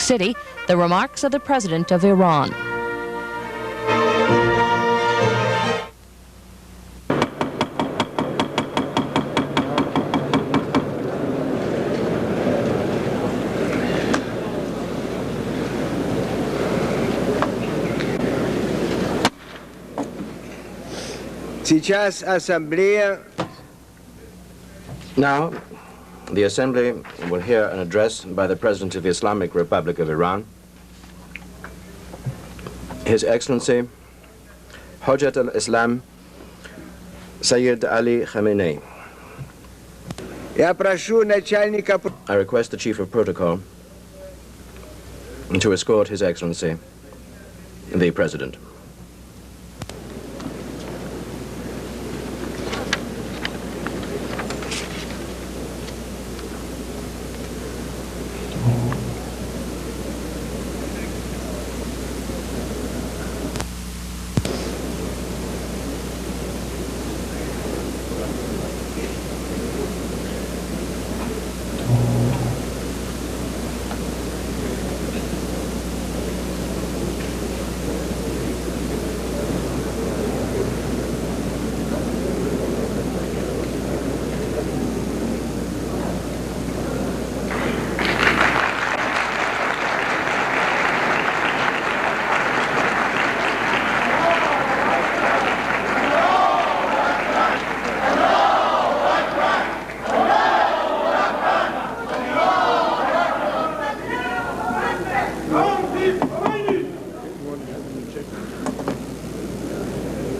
City, the remarks of the President of Iran. Сейчас Ассамблея. Now, the Assembly will hear an address by the President of the Islamic Republic of Iran, His Excellency, Hojat al-Islam, Sayyid Ali Khamenei. Я прошу начальника. I request the Chief of Protocol to escort His Excellency, the President.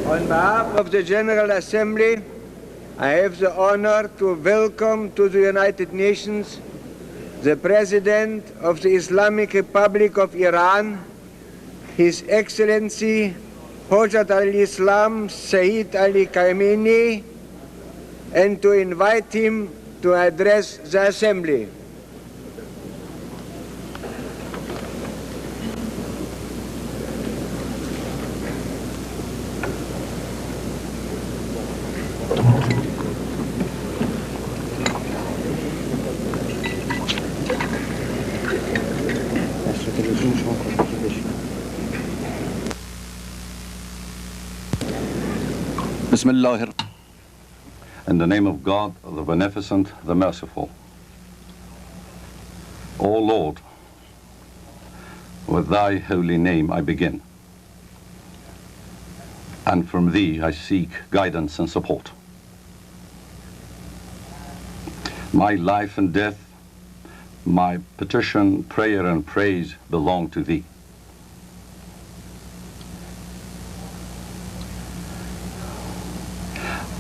On behalf of the General Assembly, I have the honor to welcome to the United Nations the President of the Islamic Republic of Iran, His Excellency Hojat al-Islam Sayyid Ali Khamenei, and to invite him to address the Assembly. Bismillah. In the name of God, the Beneficent, the Merciful. O Lord, with thy holy name I begin, and from thee I seek guidance and support. My life and death, my petition, prayer, and praise belong to thee.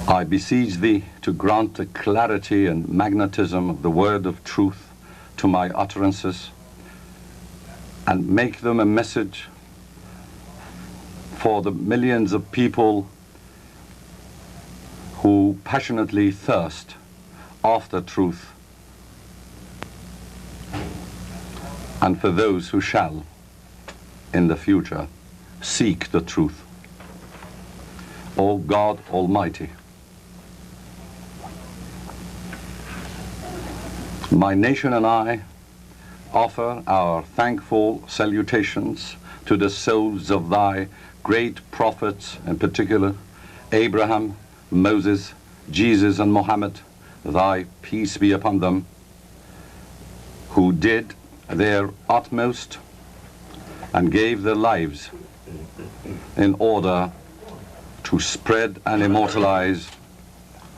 I beseech thee to grant the clarity and magnetism of the word of truth to my utterances, and make them a message for the millions of people who passionately thirst after truth, and for those who shall, in the future, seek the truth. O God Almighty, my nation and I offer our thankful salutations to the souls of thy great prophets, in particular Abraham, Moses, Jesus, and Muhammad, thy peace be upon them, who did their utmost and gave their lives in order to spread and immortalize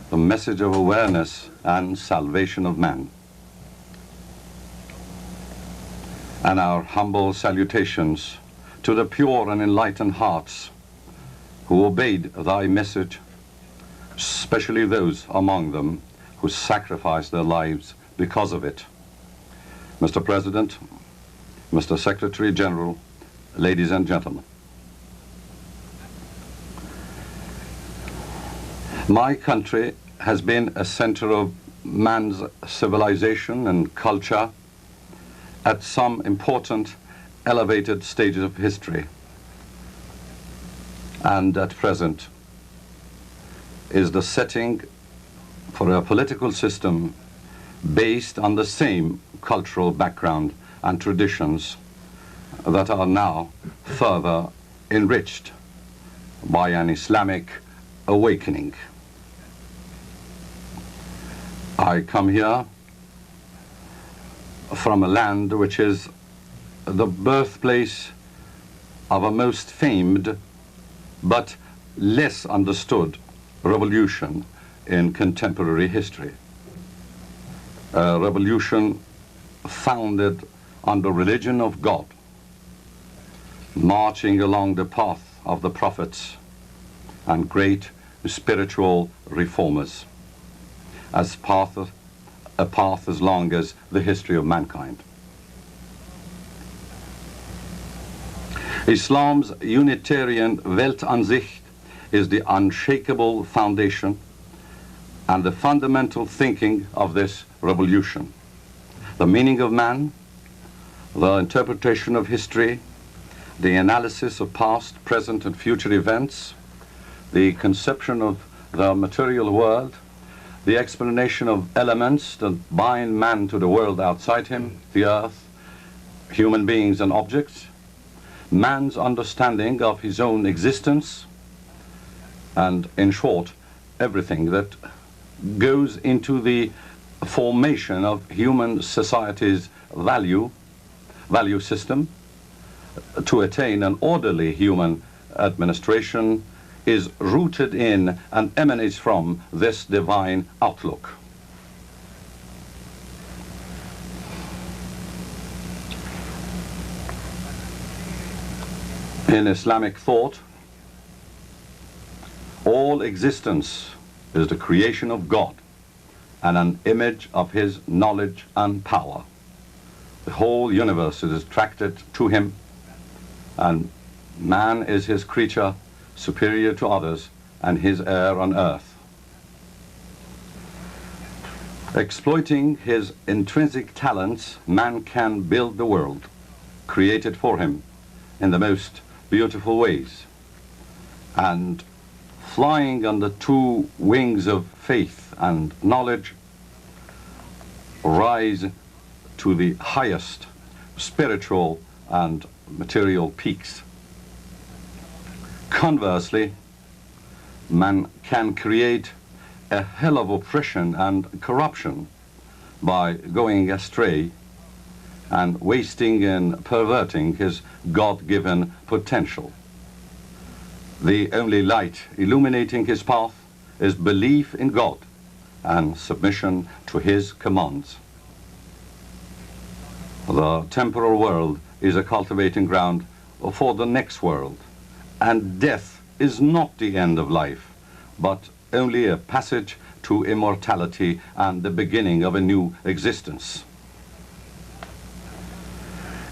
the message of awareness and salvation of man. And our humble salutations to the pure and enlightened hearts who obeyed thy message, especially those among them who sacrificed their lives because of it. Mr. President, Mr. Secretary General, ladies and gentlemen, my country has been a center of man's civilization and culture at some important elevated stages of history, and at present is the setting for a political system based on the same cultural background and traditions that are now further enriched by an Islamic awakening. I come here from a land which is the birthplace of a most famed but less understood revolution in contemporary history. A revolution founded on the religion of God, marching along the path of the prophets and great spiritual reformers, as a path as long as the history of mankind. Islam's Unitarian Weltansicht is the unshakable foundation and the fundamental thinking of this revolution. The meaning of man, the interpretation of history, the analysis of past, present, and future events, the conception of the material world, the explanation of elements that bind man to the world outside him, the earth, human beings and objects, man's understanding of his own existence, and in short, everything that goes into the formation of human society's value system to attain an orderly human administration is rooted in and emanates from this divine outlook. In Islamic thought, all existence is the creation of God and an image of his knowledge and power. The whole universe is attracted to him, and man is his creature, superior to others, and his heir on earth. Exploiting his intrinsic talents, man can build the world, created for him in the most beautiful ways, and flying on the two wings of faith and knowledge, rise to the highest spiritual and material peaks. Conversely, man can create a hell of oppression and corruption by going astray and wasting and perverting his God-given potential. The only light illuminating his path is belief in God and submission to his commands. The temporal world is a cultivating ground for the next world, and death is not the end of life, but only a passage to immortality and the beginning of a new existence.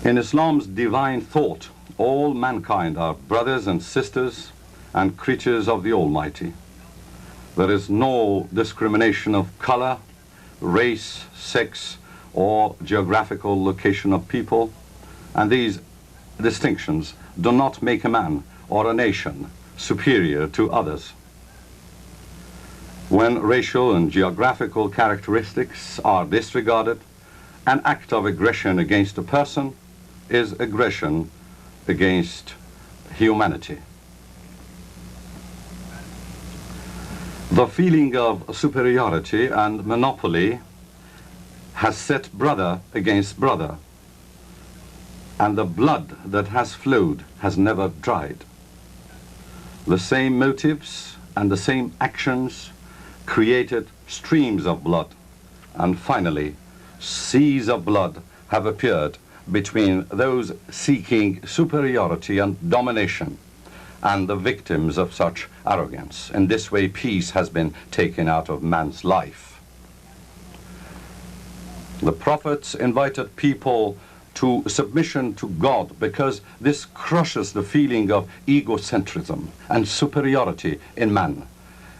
In Islam's divine thought, all mankind are brothers and sisters and creatures of the Almighty. There is no discrimination of color, race, sex, or geographical location of people, and these distinctions do not make a man or a nation superior to others. When racial and geographical characteristics are disregarded, an act of aggression against a person is aggression against humanity. The feeling of superiority and monopoly has set brother against brother, and the blood that has flowed has never dried. The same motives and the same actions created streams of blood, and finally seas of blood have appeared between those seeking superiority and domination and the victims of such arrogance. In this way, peace has been taken out of man's life. The prophets invited people to submission to God because this crushes the feeling of egocentrism and superiority in man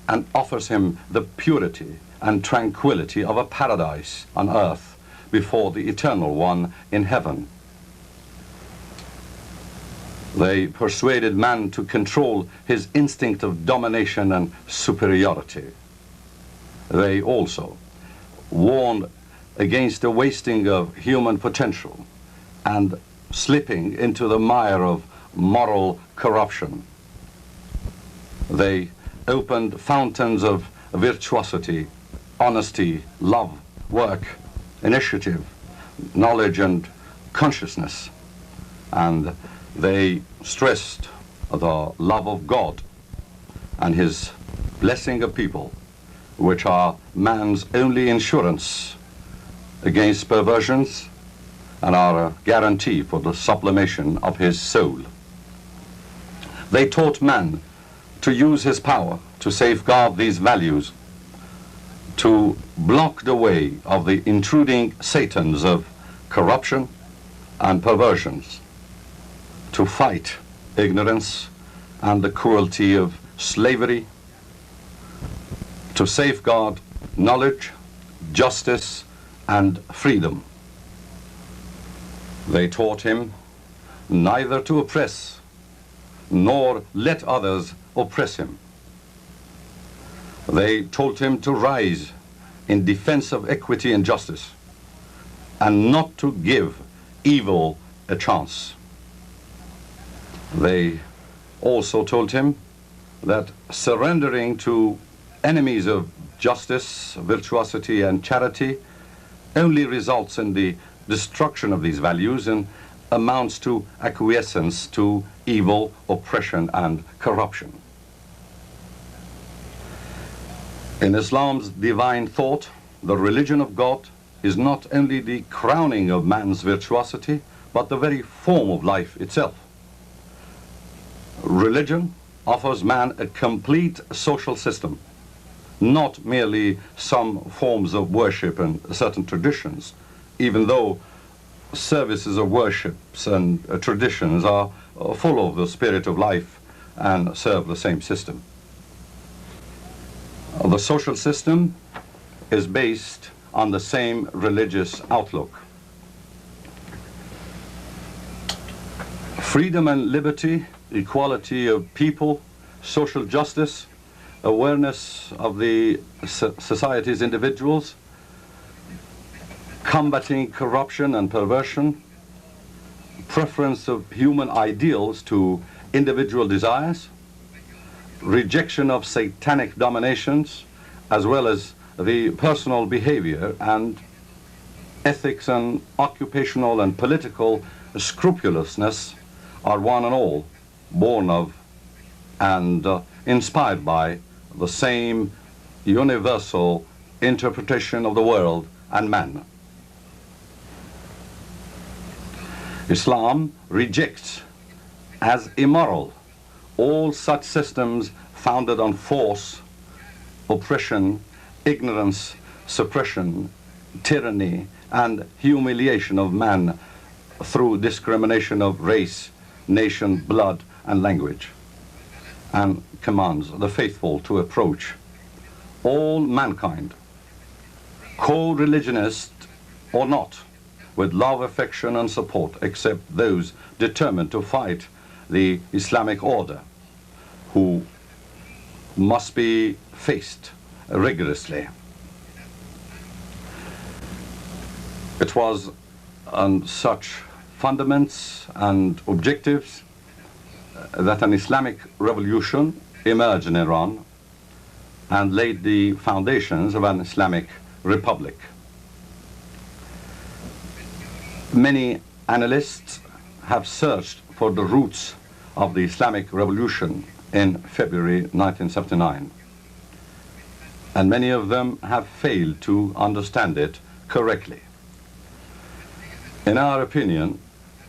and offers him the purity and tranquility of a paradise on earth before the eternal one in heaven. They persuaded man to control his instinct of domination and superiority. They also warned against the wasting of human potential and slipping into the mire of moral corruption. They opened fountains of virtuosity, honesty, love, work, initiative, knowledge and consciousness. And they stressed the love of God and his blessing of people, which are man's only insurance against perversions and are a guarantee for the sublimation of his soul. They taught man to use his power to safeguard these values, to block the way of the intruding satans of corruption and perversions, to fight ignorance and the cruelty of slavery, to safeguard knowledge, justice, and freedom. They taught him neither to oppress nor let others oppress him. They told him to rise in defense of equity and justice and not to give evil a chance. They also told him that surrendering to enemies of justice, virtuosity, and charity only results in the destruction of these values and amounts to acquiescence to evil, oppression, and corruption. In Islam's divine thought, the religion of God is not only the crowning of man's virtuosity, but the very form of life itself. Religion offers man a complete social system, not merely some forms of worship and certain traditions, even though services of worships and traditions are full of the spirit of life and serve the same system. The social system is based on the same religious outlook. Freedom and liberty, equality of people, social justice, awareness of the society's individuals, combating corruption and perversion, preference of human ideals to individual desires, rejection of satanic dominations, as well as the personal behavior and ethics and occupational and political scrupulousness are one and all born of and inspired by the same universal interpretation of the world and man. Islam rejects as immoral all such systems founded on force, oppression, ignorance, suppression, tyranny, and humiliation of man through discrimination of race, nation, blood, and language, and commands the faithful to approach all mankind, co-religionist or not, with love, affection, and support, except those determined to fight the Islamic order, who must be faced rigorously. It was on such fundaments and objectives that an Islamic revolution emerged in Iran and laid the foundations of an Islamic republic. Many analysts have searched for the roots of the Islamic revolution in February 1979, and many of them have failed to understand it correctly. In our opinion,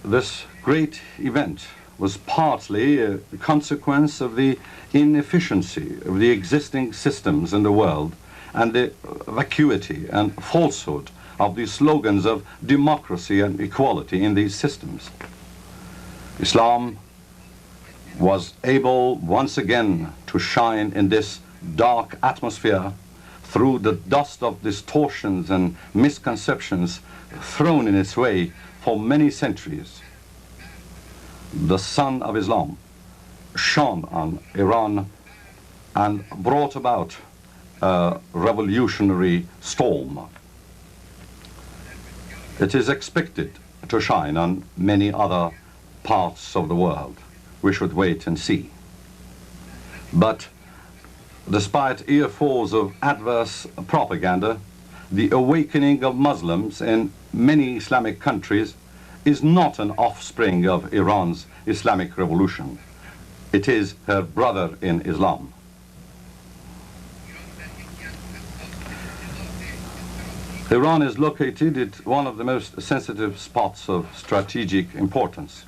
this great event was partly a consequence of the inefficiency of the existing systems in the world and the vacuity and falsehood of the slogans of democracy and equality in these systems. Islam was able once again to shine in this dark atmosphere through the dust of distortions and misconceptions thrown in its way for many centuries. The sun of Islam shone on Iran and brought about a revolutionary storm. It is expected to shine on many other parts of the world. We should wait and see. But despite earfuls of adverse propaganda, the awakening of Muslims in many Islamic countries is not an offspring of Iran's Islamic revolution. It is her brother in Islam. Iran is located at one of the most sensitive spots of strategic importance.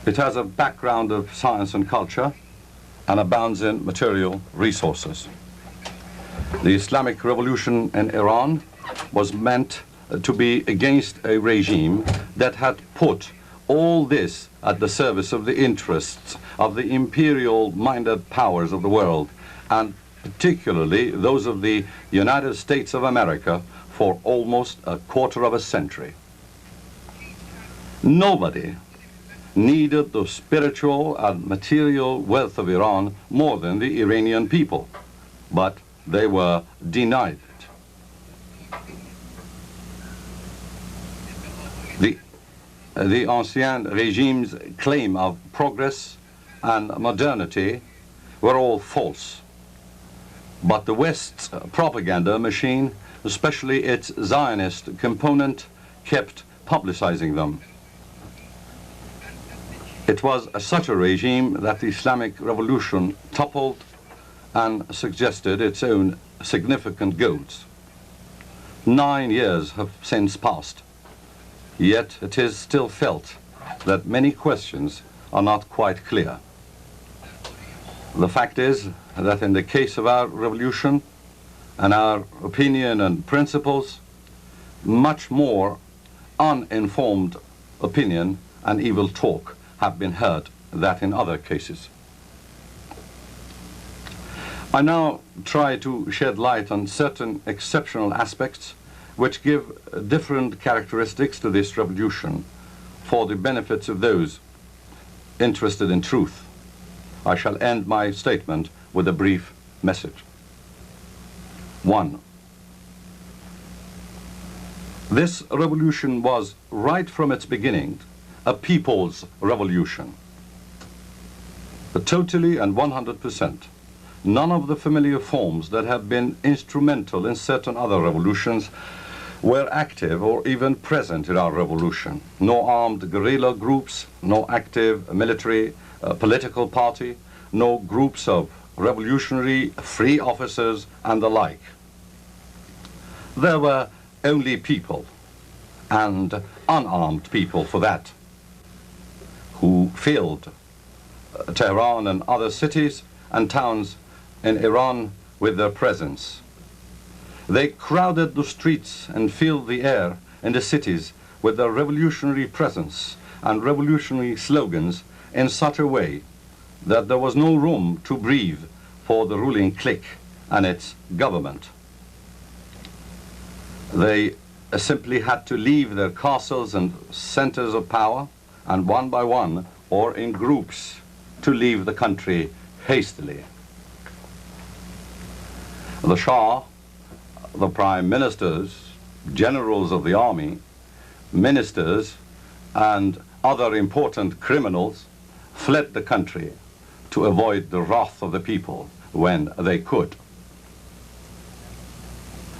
It has a background of science and culture and abounds in material resources. The Islamic revolution in Iran was meant to be against a regime that had put all this at the service of the interests of the imperial-minded powers of the world, and particularly those of the United States of America, for almost a quarter of a century. Nobody needed the spiritual and material wealth of Iran more than the Iranian people, but they were denied it. The ancien regime's claim of progress and modernity were all false. But the West's propaganda machine, especially its Zionist component, kept publicizing them. It was such a regime that the Islamic revolution toppled and suggested its own significant goals. 9 years have since passed, yet it is still felt that many questions are not quite clear. The fact is that in the case of our revolution and our opinion and principles, much more uninformed opinion and evil talk have been heard than in other cases. I now try to shed light on certain exceptional aspects which give different characteristics to this revolution for the benefits of those interested in truth. I shall end my statement with a brief message. 1. This revolution was, right from its beginning, a people's revolution. Totally and 100%. None of the familiar forms that have been instrumental in certain other revolutions were active or even present in our revolution. No armed guerrilla groups, no active military political party, no groups of revolutionary free officers and the like. There were only people, and unarmed people for that, who filled Tehran and other cities and towns in Iran with their presence. They crowded the streets and filled the air in the cities with their revolutionary presence and revolutionary slogans in such a way that there was no room to breathe for the ruling clique and its government. They simply had to leave their castles and centers of power, and one by one, or in groups, to leave the country hastily. The Shah, the prime ministers, generals of the army, ministers, and other important criminals fled the country to avoid the wrath of the people when they could.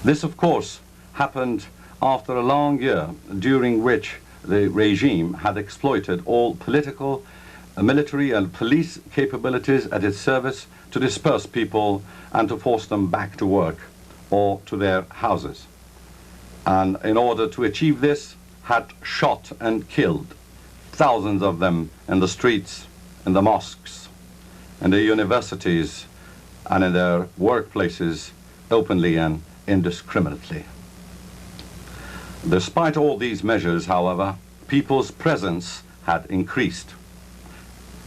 This, of course, happened after a long year during which the regime had exploited all political, military and police capabilities at its service to disperse people and to force them back to work or to their houses. And in order to achieve this, had shot and killed thousands of them in the streets, in the mosques, in the universities, and in their workplaces, openly and indiscriminately. Despite all these measures, however, people's presence had increased.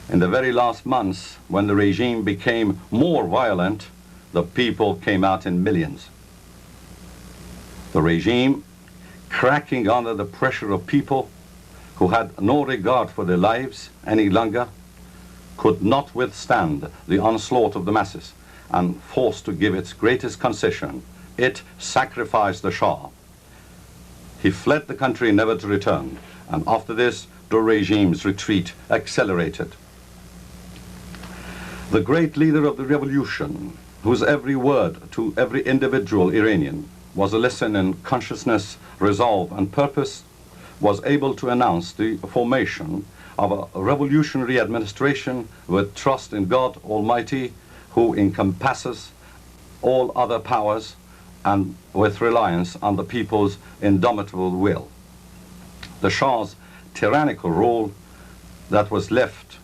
In the very last months, when the regime became more violent, the people came out in millions. The regime, cracking under the pressure of people who had no regard for their lives any longer, could not withstand the onslaught of the masses, and forced to give its greatest concession, it sacrificed the Shah. He fled the country never to return, and after this, the regime's retreat accelerated. The great leader of the revolution, whose every word to every individual Iranian was a lesson in consciousness, resolve, and purpose, was able to announce the formation of a revolutionary administration with trust in God Almighty, who encompasses all other powers, and with reliance on the people's indomitable will. The Shah's tyrannical rule that was left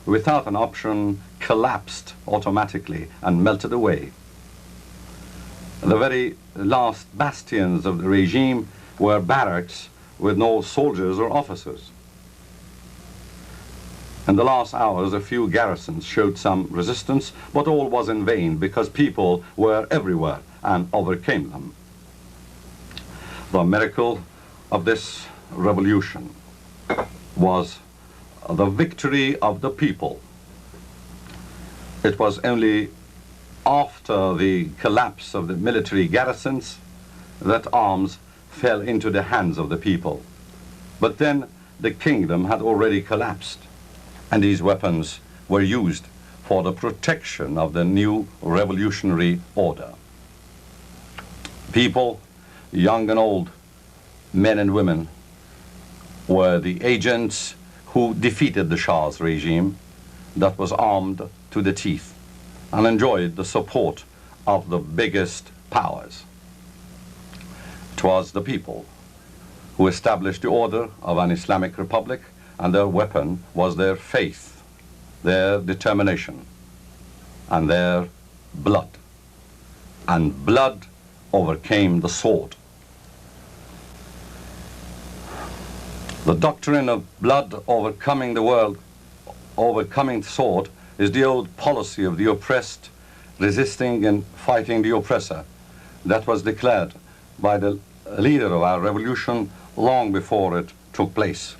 without an option collapsed automatically and melted away. The very last bastions of the regime were barracks with no soldiers or officers. In the last hours, a few garrisons showed some resistance, but all was in vain because people were everywhere and overcame them. The miracle of this revolution was the victory of the people. It was only after the collapse of the military garrisons that arms fell into the hands of the people. But then the kingdom had already collapsed, and these weapons were used for the protection of the new revolutionary order. People, young and old, men and women, were the agents who defeated the Shah's regime that was armed to the teeth and enjoyed the support of the biggest powers. It was the people who established the order of an Islamic republic, and their weapon was their faith, their determination, and their blood. And blood overcame the sword. The doctrine of blood overcoming the world, overcoming the sword, is the old policy of the oppressed resisting and fighting the oppressor that was declared by the leader of our revolution long before it took place.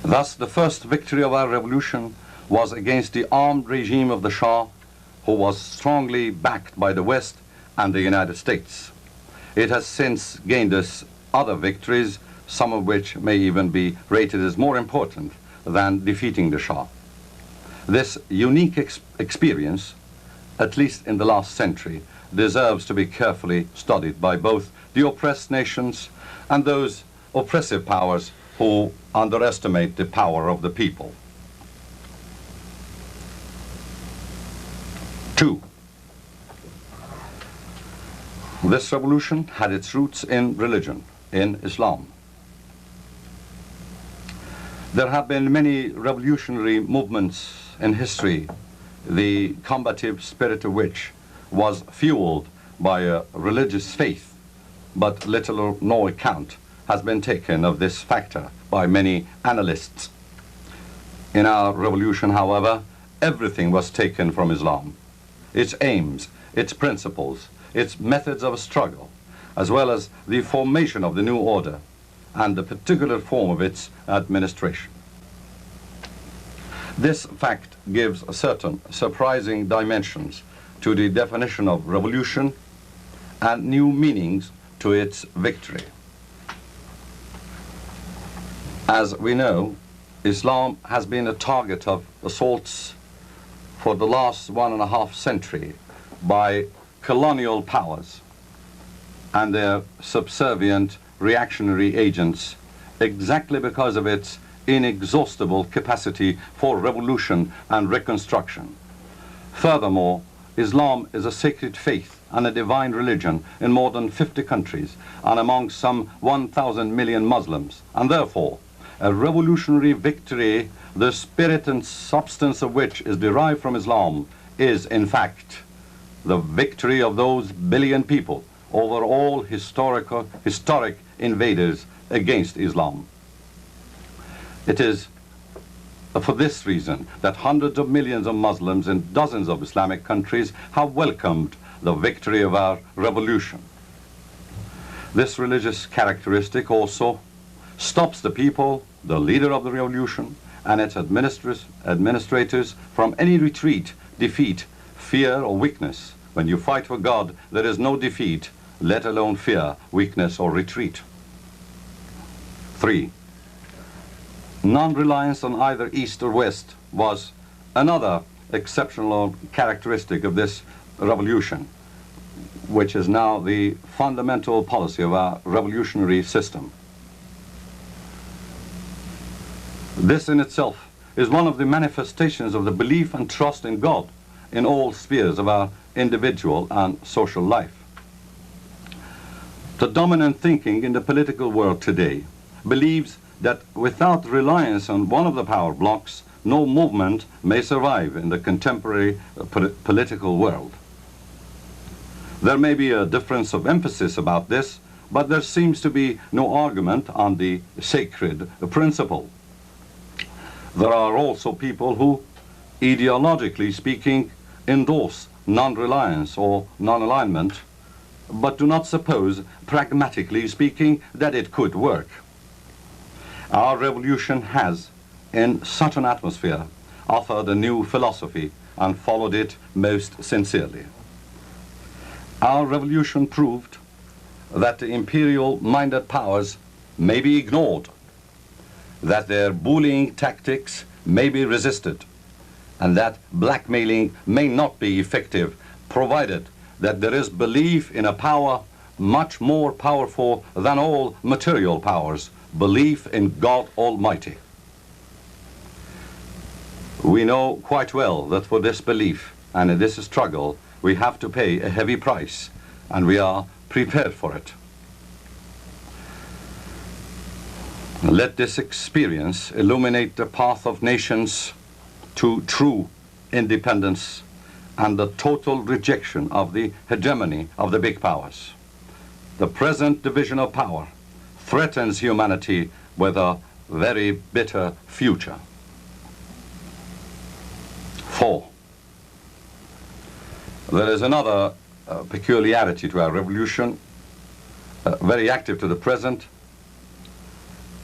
Thus, the first victory of our revolution was against the armed regime of the Shah, who was strongly backed by the West and the United States. It has since gained us other victories, some of which may even be rated as more important than defeating the Shah. This unique experience, at least in the last century, deserves to be carefully studied by both the oppressed nations and those oppressive powers who underestimate the power of the people. 2. This revolution had its roots in religion, in Islam. There have been many revolutionary movements in history, the combative spirit of which was fueled by a religious faith, but little or no account has been taken of this factor by many analysts. In our revolution, however, everything was taken from Islam: its aims, its principles, its methods of struggle, as well as the formation of the new order and the particular form of its administration. This fact gives certain surprising dimensions to the definition of revolution and new meanings to its victory. As we know, Islam has been a target of assaults for the last 1.5 centuries by colonial powers and their subservient reactionary agents, exactly because of its inexhaustible capacity for revolution and reconstruction. Furthermore, Islam is a sacred faith and a divine religion in more than 50 countries and among some 1,000 million Muslims, and therefore a revolutionary victory, the spirit and substance of which is derived from Islam, is in fact the victory of those billion people over all historic invaders against Islam. It is for this reason that hundreds of millions of Muslims in dozens of Islamic countries have welcomed the victory of our revolution. This religious characteristic also stops the people, the leader of the revolution, and its administrators from any retreat, defeat, fear, or weakness. When you fight for God, there is no defeat, let alone fear, weakness, or retreat. 3. Non-reliance on either East or West was another exceptional characteristic of this revolution, which is now the fundamental policy of our revolutionary system. This in itself is one of the manifestations of the belief and trust in God in all spheres of our individual and social life. The dominant thinking in the political world today believes that without reliance on one of the power blocks, no movement may survive in the contemporary political world. There may be a difference of emphasis about this, but there seems to be no argument on the sacred principle. There are also people who, ideologically speaking, endorse non-reliance or non-alignment, but do not suppose, pragmatically speaking, that it could work. Our revolution has, in such an atmosphere, offered a new philosophy and followed it most sincerely. Our revolution proved that the imperial-minded powers may be ignored, that their bullying tactics may be resisted, and that blackmailing may not be effective, provided that there is belief in a power much more powerful than all material powers, belief in God Almighty. We know quite well that for this belief and in this struggle, we have to pay a heavy price, and we are prepared for it. Let this experience illuminate the path of nations to true independence and the total rejection of the hegemony of the big powers. The present division of power threatens humanity with a very bitter future. 4. There is another peculiarity to our revolution, very active to the present.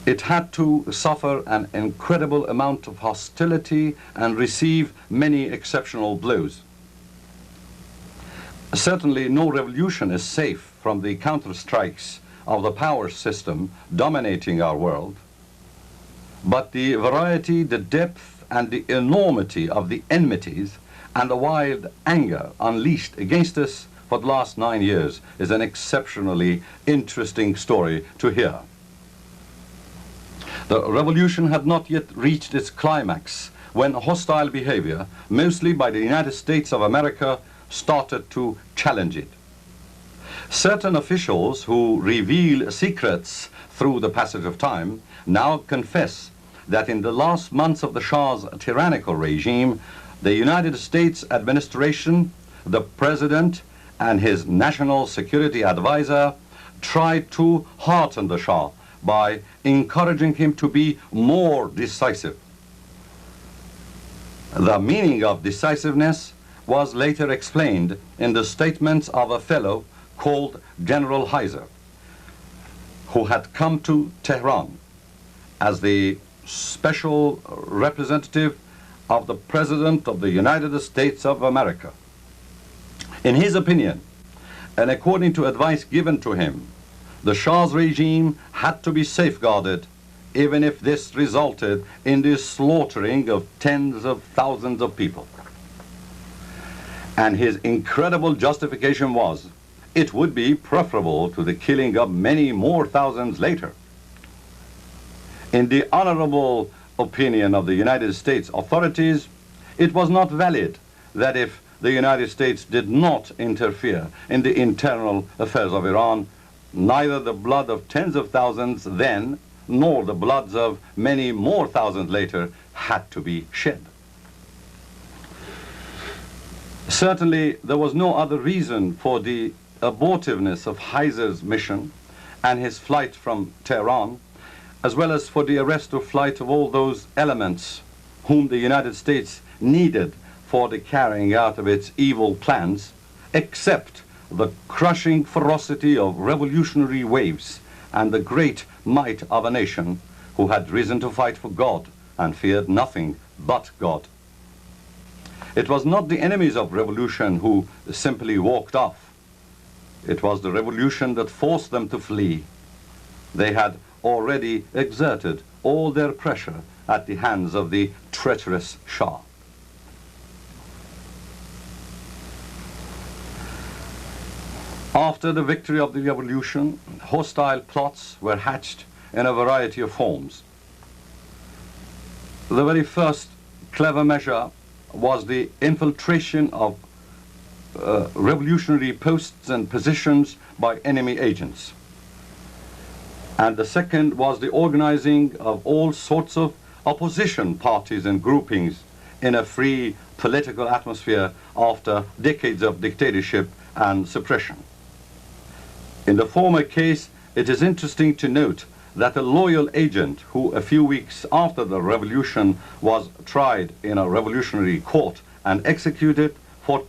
It had to suffer an incredible amount of hostility and receive many exceptional blows. Certainly no revolution is safe from the counter-strikes of the power system dominating our world, but the variety, the depth, and the enormity of the enmities and the wild anger unleashed against us for the last 9 years is an exceptionally interesting story to hear. The revolution had not yet reached its climax when hostile behavior, mostly by the United States of America, started to challenge it. Certain officials who reveal secrets through the passage of time now confess that in the last months of the Shah's tyrannical regime, the United States administration, the president, and his national security advisor tried to hearten the Shah by encouraging him to be more decisive. The meaning of decisiveness was later explained in the statements of a fellow called General Heiser, who had come to Tehran as the special representative of the President of the United States of America. In his opinion, and according to advice given to him, the Shah's regime had to be safeguarded, even if this resulted in the slaughtering of tens of thousands of people. And his incredible justification was, it would be preferable to the killing of many more thousands later. In the honorable opinion of the United States authorities, it was not valid that if the United States did not interfere in the internal affairs of Iran, neither the blood of tens of thousands then, nor the bloods of many more thousands later had to be shed. Certainly, there was no other reason for the abortiveness of Heiser's mission and his flight from Tehran, as well as for the arrest or flight of all those elements whom the United States needed for the carrying out of its evil plans, except the crushing ferocity of revolutionary waves and the great might of a nation who had risen to fight for God and feared nothing but God. It was not the enemies of revolution who simply walked off. It was the revolution that forced them to flee. They had already exerted all their pressure at the hands of the treacherous Shah. After the victory of the revolution, hostile plots were hatched in a variety of forms. The very first clever measure was the infiltration of revolutionary posts and positions by enemy agents. And the second was the organizing of all sorts of opposition parties and groupings in a free political atmosphere after decades of dictatorship and suppression. In the former case, it is interesting to note that a loyal agent who a few weeks after the revolution was tried in a revolutionary court and executed for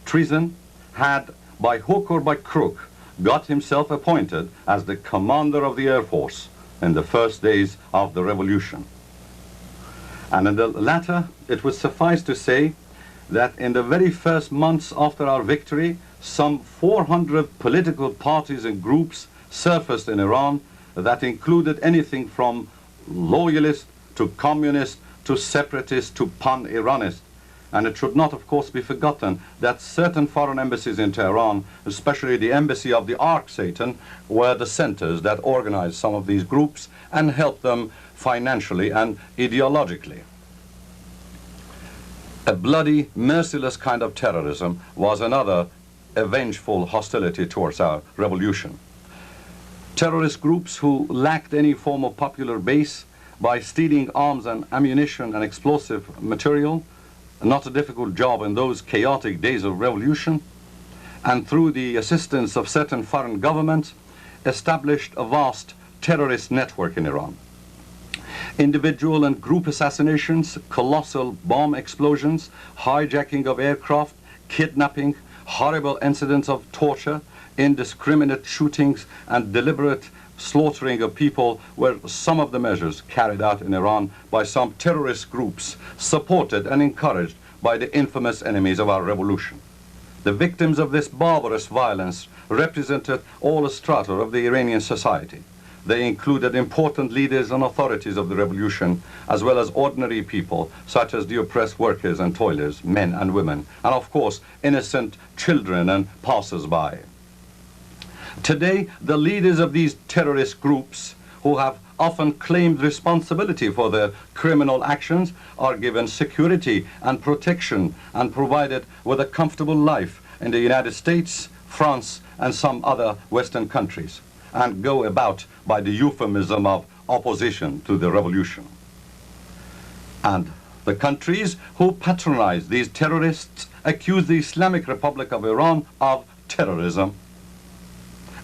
treason had, by hook or by crook, got himself appointed as the commander of the Air Force in the first days of the revolution. And in the latter, it would suffice to say that in the very first months after our victory, some 400 political parties and groups surfaced in Iran that included anything from loyalist to communist to separatist to pan-Iranist. And it should not, of course, be forgotten that certain foreign embassies in Tehran, especially the embassy of the Ark Satan, were the centers that organized some of these groups and helped them financially and ideologically. A bloody, merciless kind of terrorism was another vengeful hostility towards our revolution. Terrorist groups who lacked any form of popular base, by stealing arms and ammunition and explosive material, not a difficult job in those chaotic days of revolution, and through the assistance of certain foreign governments, established a vast terrorist network in Iran. Individual and group assassinations, colossal bomb explosions, hijacking of aircraft, kidnapping, horrible incidents of torture, indiscriminate shootings, and deliberate slaughtering of people were some of the measures carried out in Iran by some terrorist groups supported and encouraged by the infamous enemies of our revolution. The victims of this barbarous violence represented all strata of the Iranian society. They included important leaders and authorities of the revolution, as well as ordinary people, such as the oppressed workers and toilers, men and women, and of course, innocent children and passers-by. Today, the leaders of these terrorist groups, who have often claimed responsibility for their criminal actions, are given security and protection and provided with a comfortable life in the United States, France, and some other Western countries, and go about by the euphemism of opposition to the revolution. And the countries who patronize these terrorists accuse the Islamic Republic of Iran of terrorism.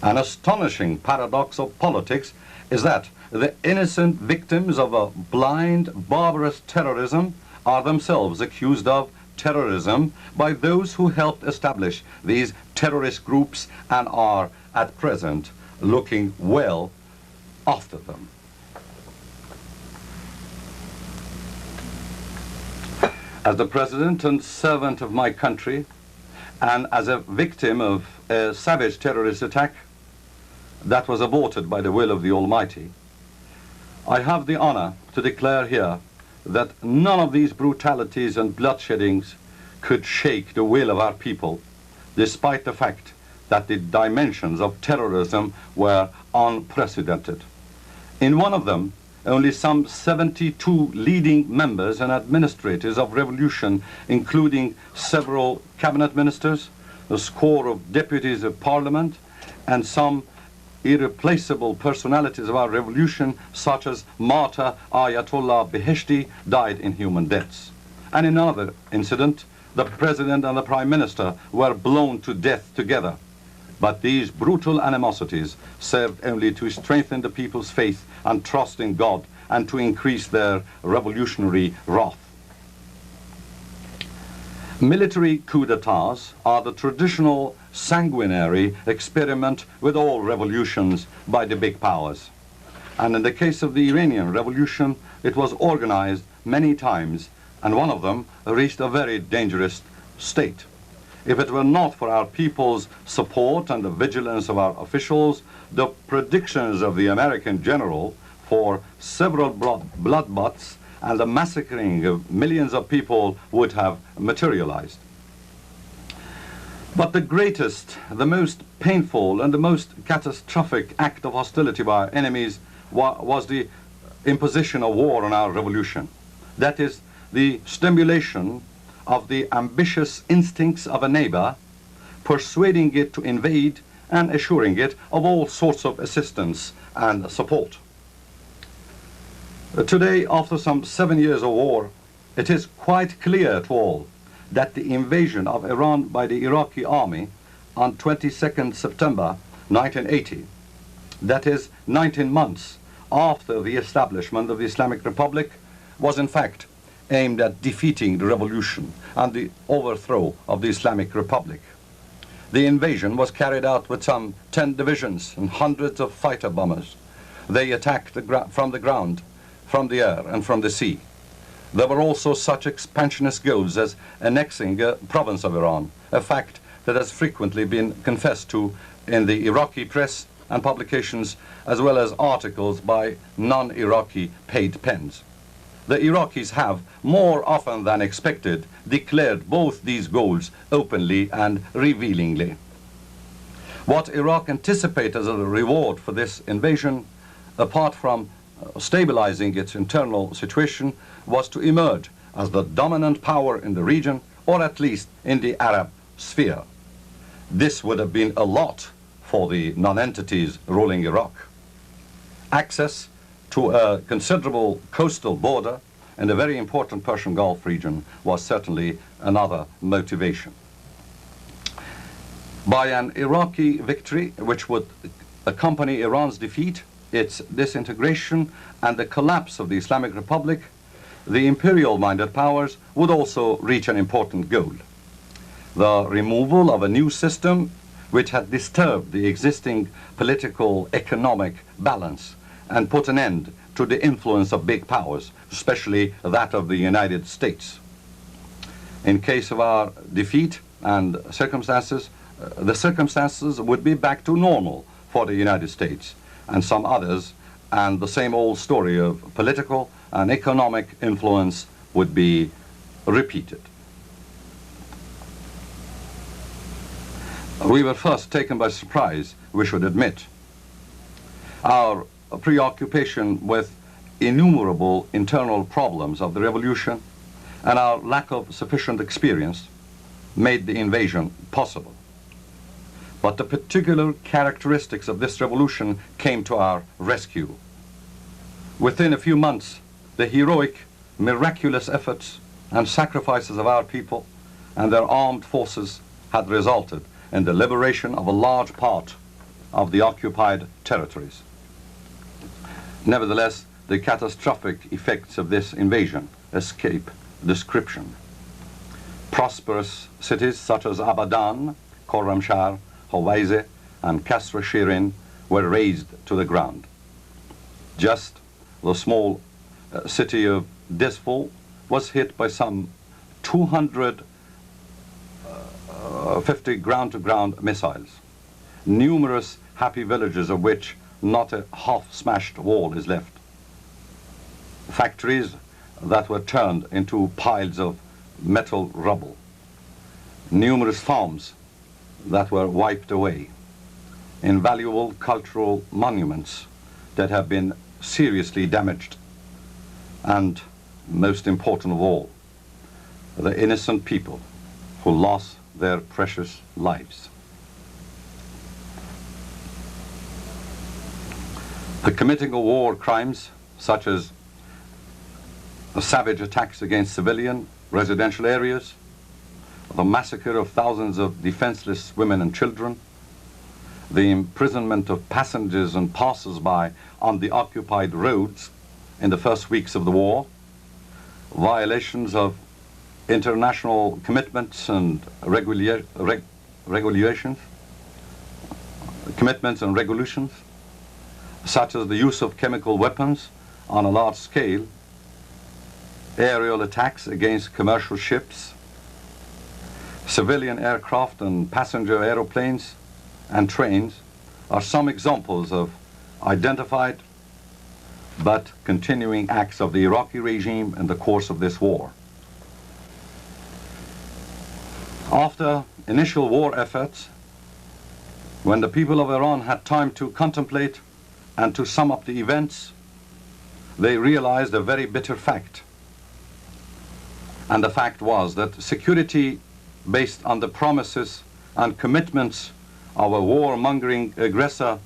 An astonishing paradox of politics is that the innocent victims of a blind, barbarous terrorism are themselves accused of terrorism by those who helped establish these terrorist groups and are, at present, looking well after them. As the president and servant of my country, and as a victim of a savage terrorist attack that was aborted by the will of the Almighty, I have the honor to declare here that none of these brutalities and bloodsheddings could shake the will of our people, despite the fact that the dimensions of terrorism were unprecedented. In one of them, only some 72 leading members and administrators of revolution, including several cabinet ministers, a score of deputies of parliament, and some irreplaceable personalities of our revolution, such as martyr Ayatollah Beheshti, died in human deaths. And in another incident, the president and the prime minister were blown to death together. But these brutal animosities served only to strengthen the people's faith and trust in God and to increase their revolutionary wrath. Military coups d'etats are the traditional sanguinary experiment with all revolutions by the big powers. And in the case of the Iranian revolution, it was organized many times, and one of them reached a very dangerous state. If it were not for our people's support and the vigilance of our officials, the predictions of the American general for several bloodbaths, and the massacring of millions of people would have materialized. But the greatest, the most painful, and the most catastrophic act of hostility by our enemies was the imposition of war on our revolution. That is, the stimulation of the ambitious instincts of a neighbor, persuading it to invade and assuring it of all sorts of assistance and support. Today, after some 7 years of war, it is quite clear to all that the invasion of Iran by the Iraqi army on 22nd September 1980, that is 19 months after the establishment of the Islamic Republic, was in fact aimed at defeating the revolution and the overthrow of the Islamic Republic. The invasion was carried out with some 10 divisions and hundreds of fighter bombers. They attacked from the ground, from the air, and from the sea. There were also such expansionist goals as annexing a province of Iran, a fact that has frequently been confessed to in the Iraqi press and publications, as well as articles by non-Iraqi paid pens. The Iraqis have, more often than expected, declared both these goals openly and revealingly. What Iraq anticipated as a reward for this invasion, apart from stabilizing its internal situation, was to emerge as the dominant power in the region, or at least in the Arab sphere. This would have been a lot for the non-entities ruling Iraq. Access to a considerable coastal border in the very important Persian Gulf region was certainly another motivation. By an Iraqi victory, which would accompany Iran's defeat, its disintegration, and the collapse of the Islamic Republic, the imperial-minded powers would also reach an important goal: the removal of a new system which had disturbed the existing political economic balance and put an end to the influence of big powers, especially that of the United States. In case of our defeat and circumstances, the circumstances would be back to normal for the United States and some others, and the same old story of political and economic influence would be repeated. We were first taken by surprise, we should admit. Our preoccupation with innumerable internal problems of the revolution and our lack of sufficient experience made the invasion possible. But the particular characteristics of this revolution came to our rescue. Within a few months, the heroic, miraculous efforts and sacrifices of our people and their armed forces had resulted in the liberation of a large part of the occupied territories. Nevertheless, the catastrophic effects of this invasion escape description. Prosperous cities such as Abadan, Khorramshahr, Hawaize, and Kasra Shirin were razed to the ground. Just the small city of Disful was hit by some 250 ground-to-ground missiles. Numerous happy villages of which not a half-smashed wall is left. Factories that were turned into piles of metal rubble. Numerous farms that were wiped away. Invaluable cultural monuments that have been seriously damaged. And most important of all, the innocent people who lost their precious lives. The committing of war crimes, such as savage attacks against civilian residential areas, the massacre of thousands of defenseless women and children, the imprisonment of passengers and passers-by on the occupied roads in the first weeks of the war, violations of international commitments and regulations, such as the use of chemical weapons on a large scale, aerial attacks against commercial ships, civilian aircraft and passenger aeroplanes and trains, are some examples of identified, but continuing acts of the Iraqi regime in the course of this war. After initial war efforts, when the people of Iran had time to contemplate and to sum up the events, they realized a very bitter fact. And the fact was that security based on the promises and commitments of a war-mongering aggressor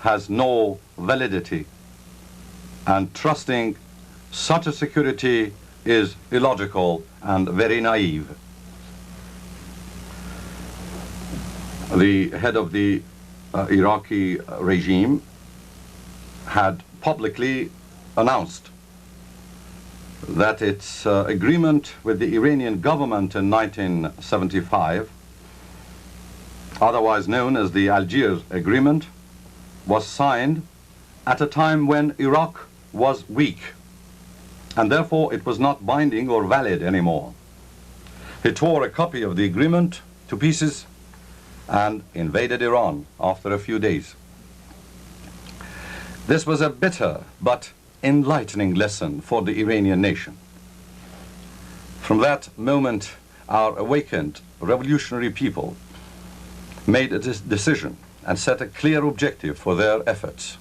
has no validity. And trusting such a security is illogical and very naive. The head of the Iraqi regime had publicly announced that its agreement with the Iranian government in 1975, otherwise known as the Algiers Agreement, was signed at a time when Iraq was weak, and therefore it was not binding or valid anymore. He tore a copy of the agreement to pieces and invaded Iran after a few days. This was a bitter but enlightening lesson for the Iranian nation. From that moment, our awakened revolutionary people made a decision and set a clear objective for their efforts.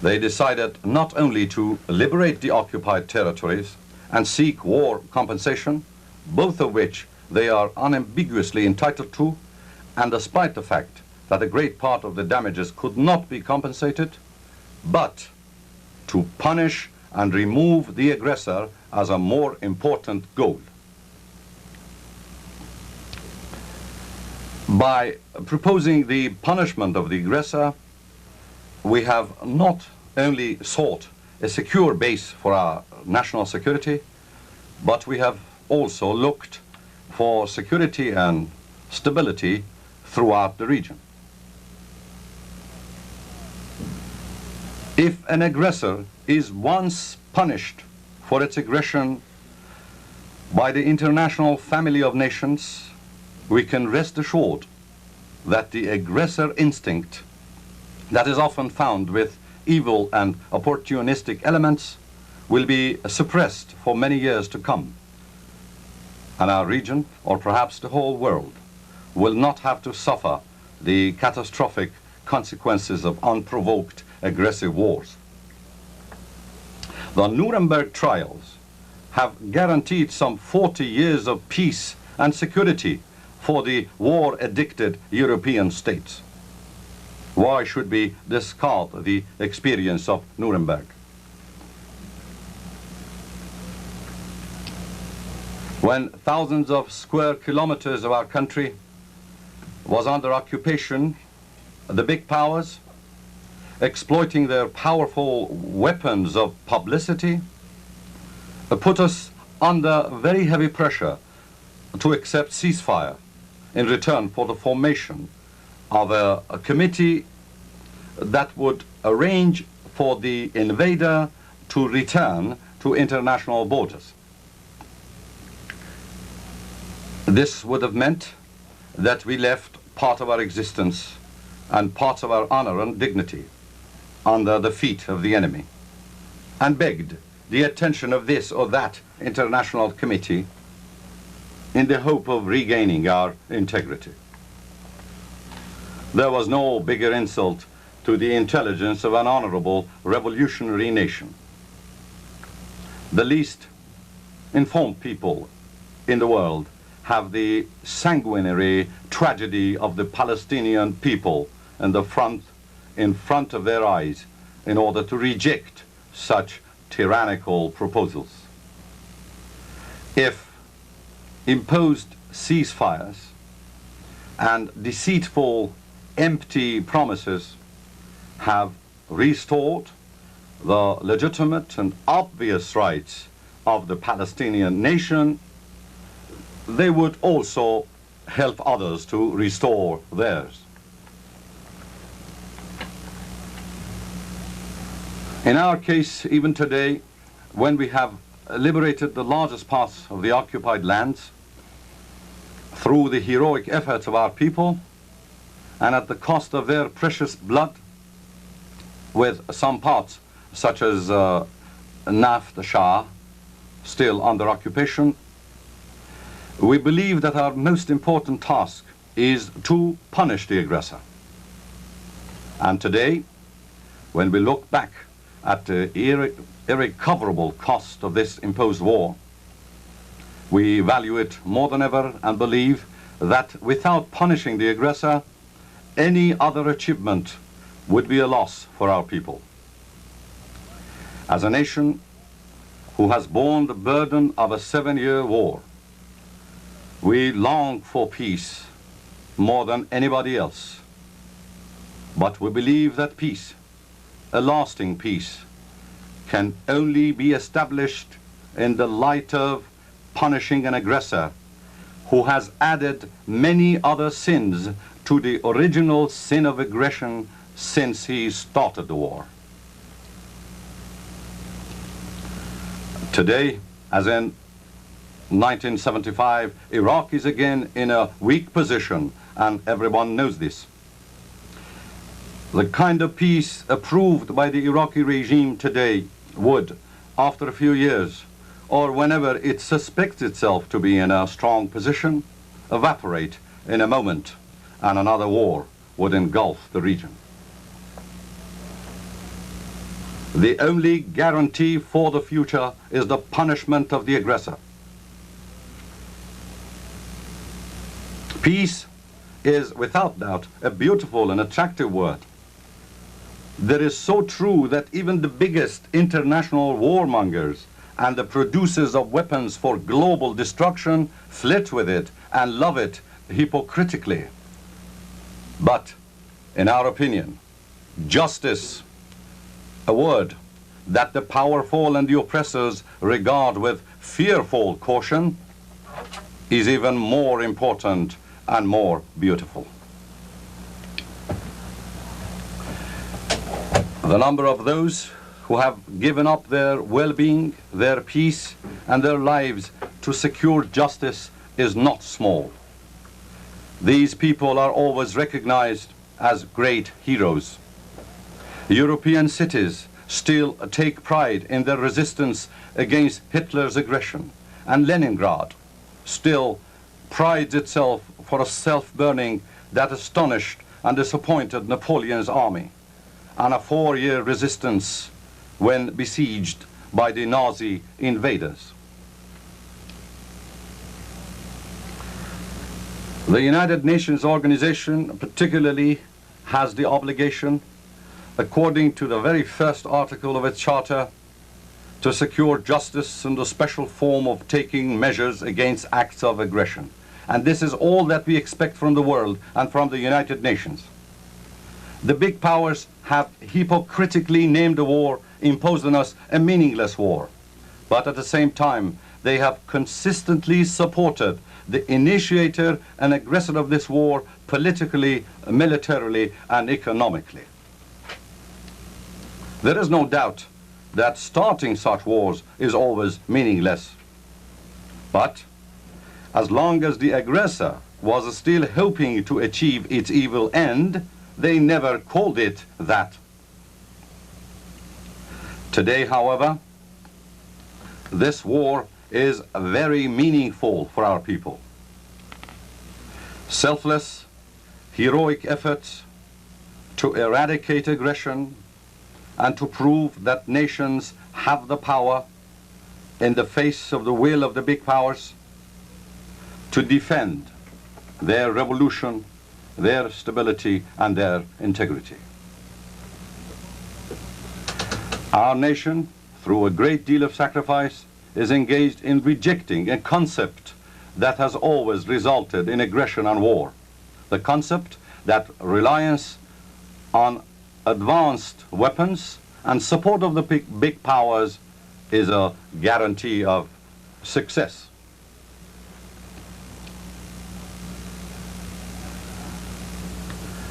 They decided not only to liberate the occupied territories and seek war compensation, both of which they are unambiguously entitled to, and despite the fact that a great part of the damages could not be compensated, but to punish and remove the aggressor as a more important goal. By proposing the punishment of the aggressor, we have not only sought a secure base for our national security, but we have also looked for security and stability throughout the region. If an aggressor is once punished for its aggression by the international family of nations, we can rest assured that the aggressor instinct that is often found with evil and opportunistic elements will be suppressed for many years to come. And our region, or perhaps the whole world, will not have to suffer the catastrophic consequences of unprovoked aggressive wars. The Nuremberg trials have guaranteed some 40 years of peace and security for the war-addicted European states. Why should we discard the experience of Nuremberg? When thousands of square kilometers of our country was under occupation, the big powers, exploiting their powerful weapons of publicity, put us under very heavy pressure to accept ceasefire in return for the formation of a committee that would arrange for the invader to return to international borders. This would have meant that we left part of our existence and part of our honor and dignity under the feet of the enemy, and begged the attention of this or that international committee in the hope of regaining our integrity. There was no bigger insult to the intelligence of an honorable revolutionary nation. The least informed people in the world have the sanguinary tragedy of the Palestinian people in front of their eyes in order to reject such tyrannical proposals. If imposed ceasefires and deceitful, empty promises have restored the legitimate and obvious rights of the Palestinian nation, they would also help others to restore theirs. In our case, even today, when we have liberated the largest parts of the occupied lands through the heroic efforts of our people and at the cost of their precious blood, with some parts such as Naft Shah, still under occupation, we believe that our most important task is to punish the aggressor. And today, when we look back at the irrecoverable cost of this imposed war, we value it more than ever and believe that without punishing the aggressor, any other achievement would be a loss for our people. As a nation who has borne the burden of a 7-year war, we long for peace more than anybody else. But we believe that peace, a lasting peace, can only be established in the light of punishing an aggressor who has added many other sins to the original sin of aggression since he started the war. Today, as in 1975, Iraq is again in a weak position, and everyone knows this. The kind of peace approved by the Iraqi regime today would, after a few years, or whenever it suspects itself to be in a strong position, evaporate in a moment, and another war would engulf the region. The only guarantee for the future is the punishment of the aggressor. Peace is, without doubt, a beautiful and attractive word. That is so true that even the biggest international warmongers and the producers of weapons for global destruction flirt with it and love it hypocritically. But, in our opinion, justice, a word that the powerful and the oppressors regard with fearful caution, is even more important and more beautiful. The number of those who have given up their well-being, their peace, and their lives to secure justice is not small. These people are always recognized as great heroes. European cities still take pride in their resistance against Hitler's aggression, and Leningrad still prides itself for a self-burning that astonished and disappointed Napoleon's army, and a 4-year resistance when besieged by the Nazi invaders. The United Nations organization particularly has the obligation, according to the very first article of its charter, to secure justice in the special form of taking measures against acts of aggression. And this is all that we expect from the world and from the United Nations. The big powers have hypocritically named the war imposed on us a meaningless war. But at the same time, they have consistently supported the initiator and aggressor of this war politically, militarily, and economically. There is no doubt that starting such wars is always meaningless. But as long as the aggressor was still hoping to achieve its evil end, they never called it that. Today, however, this war is very meaningful for our people. Selfless, heroic efforts to eradicate aggression and to prove that nations have the power in the face of the will of the big powers to defend their revolution, their stability, and their integrity. Our nation, through a great deal of sacrifice, is engaged in rejecting a concept that has always resulted in aggression and war. The concept that reliance on advanced weapons and support of the big powers is a guarantee of success.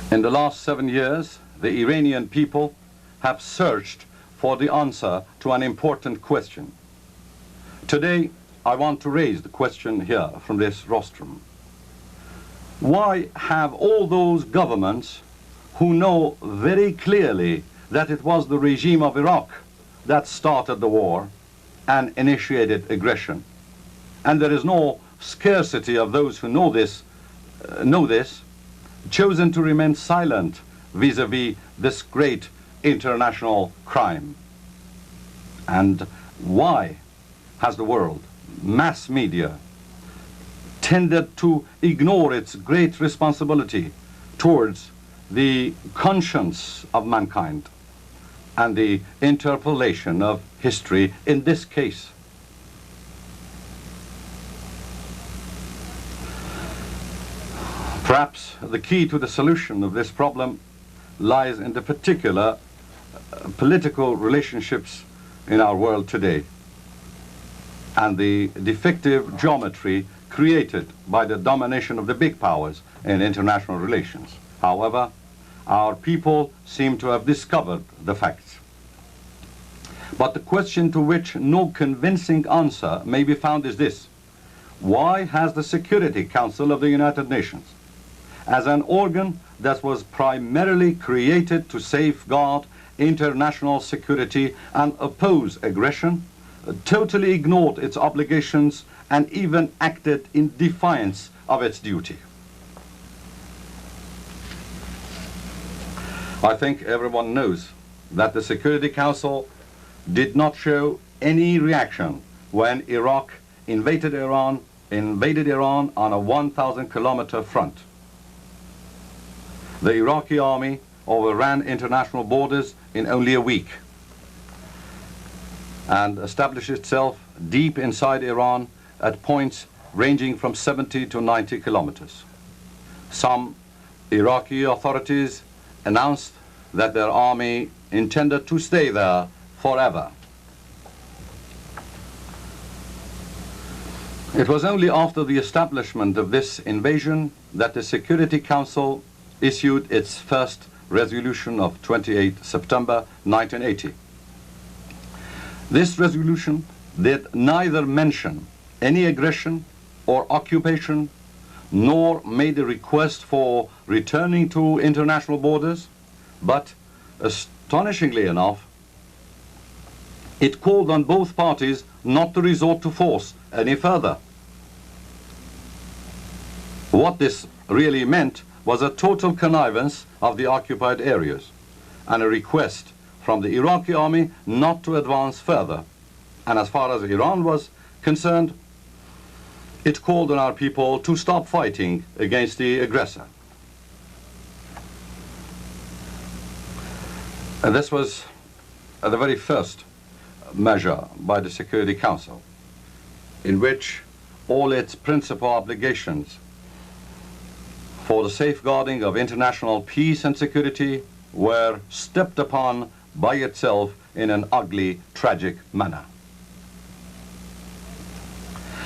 In the last 7 years, the Iranian people have searched for the answer to an important question. Today, I want to raise the question here from this rostrum. Why have all those governments who know very clearly that it was the regime of Iraq that started the war and initiated aggression. And there is no scarcity of those who know this, chosen to remain silent vis-à-vis this great international crime. And why has the world, mass media, tended to ignore its great responsibility towards the conscience of mankind and the interpolation of history in this case? Perhaps the key to the solution of this problem lies in the particular political relationships in our world today and the defective geometry created by the domination of the big powers in international relations. However, our people seem to have discovered the facts. But the question to which no convincing answer may be found is this: why has the Security Council of the United Nations, as an organ that was primarily created to safeguard international security and oppose aggression, totally ignored its obligations and even acted in defiance of its duty? I think everyone knows that the Security Council did not show any reaction when Iraq invaded Iran on a 1,000-kilometer front. The Iraqi army overran international borders in only a week and established itself deep inside Iran at points ranging from 70 to 90 kilometers. Some Iraqi authorities announced that their army intended to stay there forever. It was only after the establishment of this invasion that the Security Council issued its first resolution of 28 September 1980. This resolution did neither mention any aggression or occupation, nor made a request for returning to international borders, but astonishingly enough, it called on both parties not to resort to force any further. What this really meant was a total connivance of the occupied areas and a request from the Iraqi army not to advance further. And as far as Iran was concerned, it called on our people to stop fighting against the aggressor. And this was the very first measure by the Security Council, in which all its principal obligations for the safeguarding of international peace and security were stepped upon by itself in an ugly, tragic manner.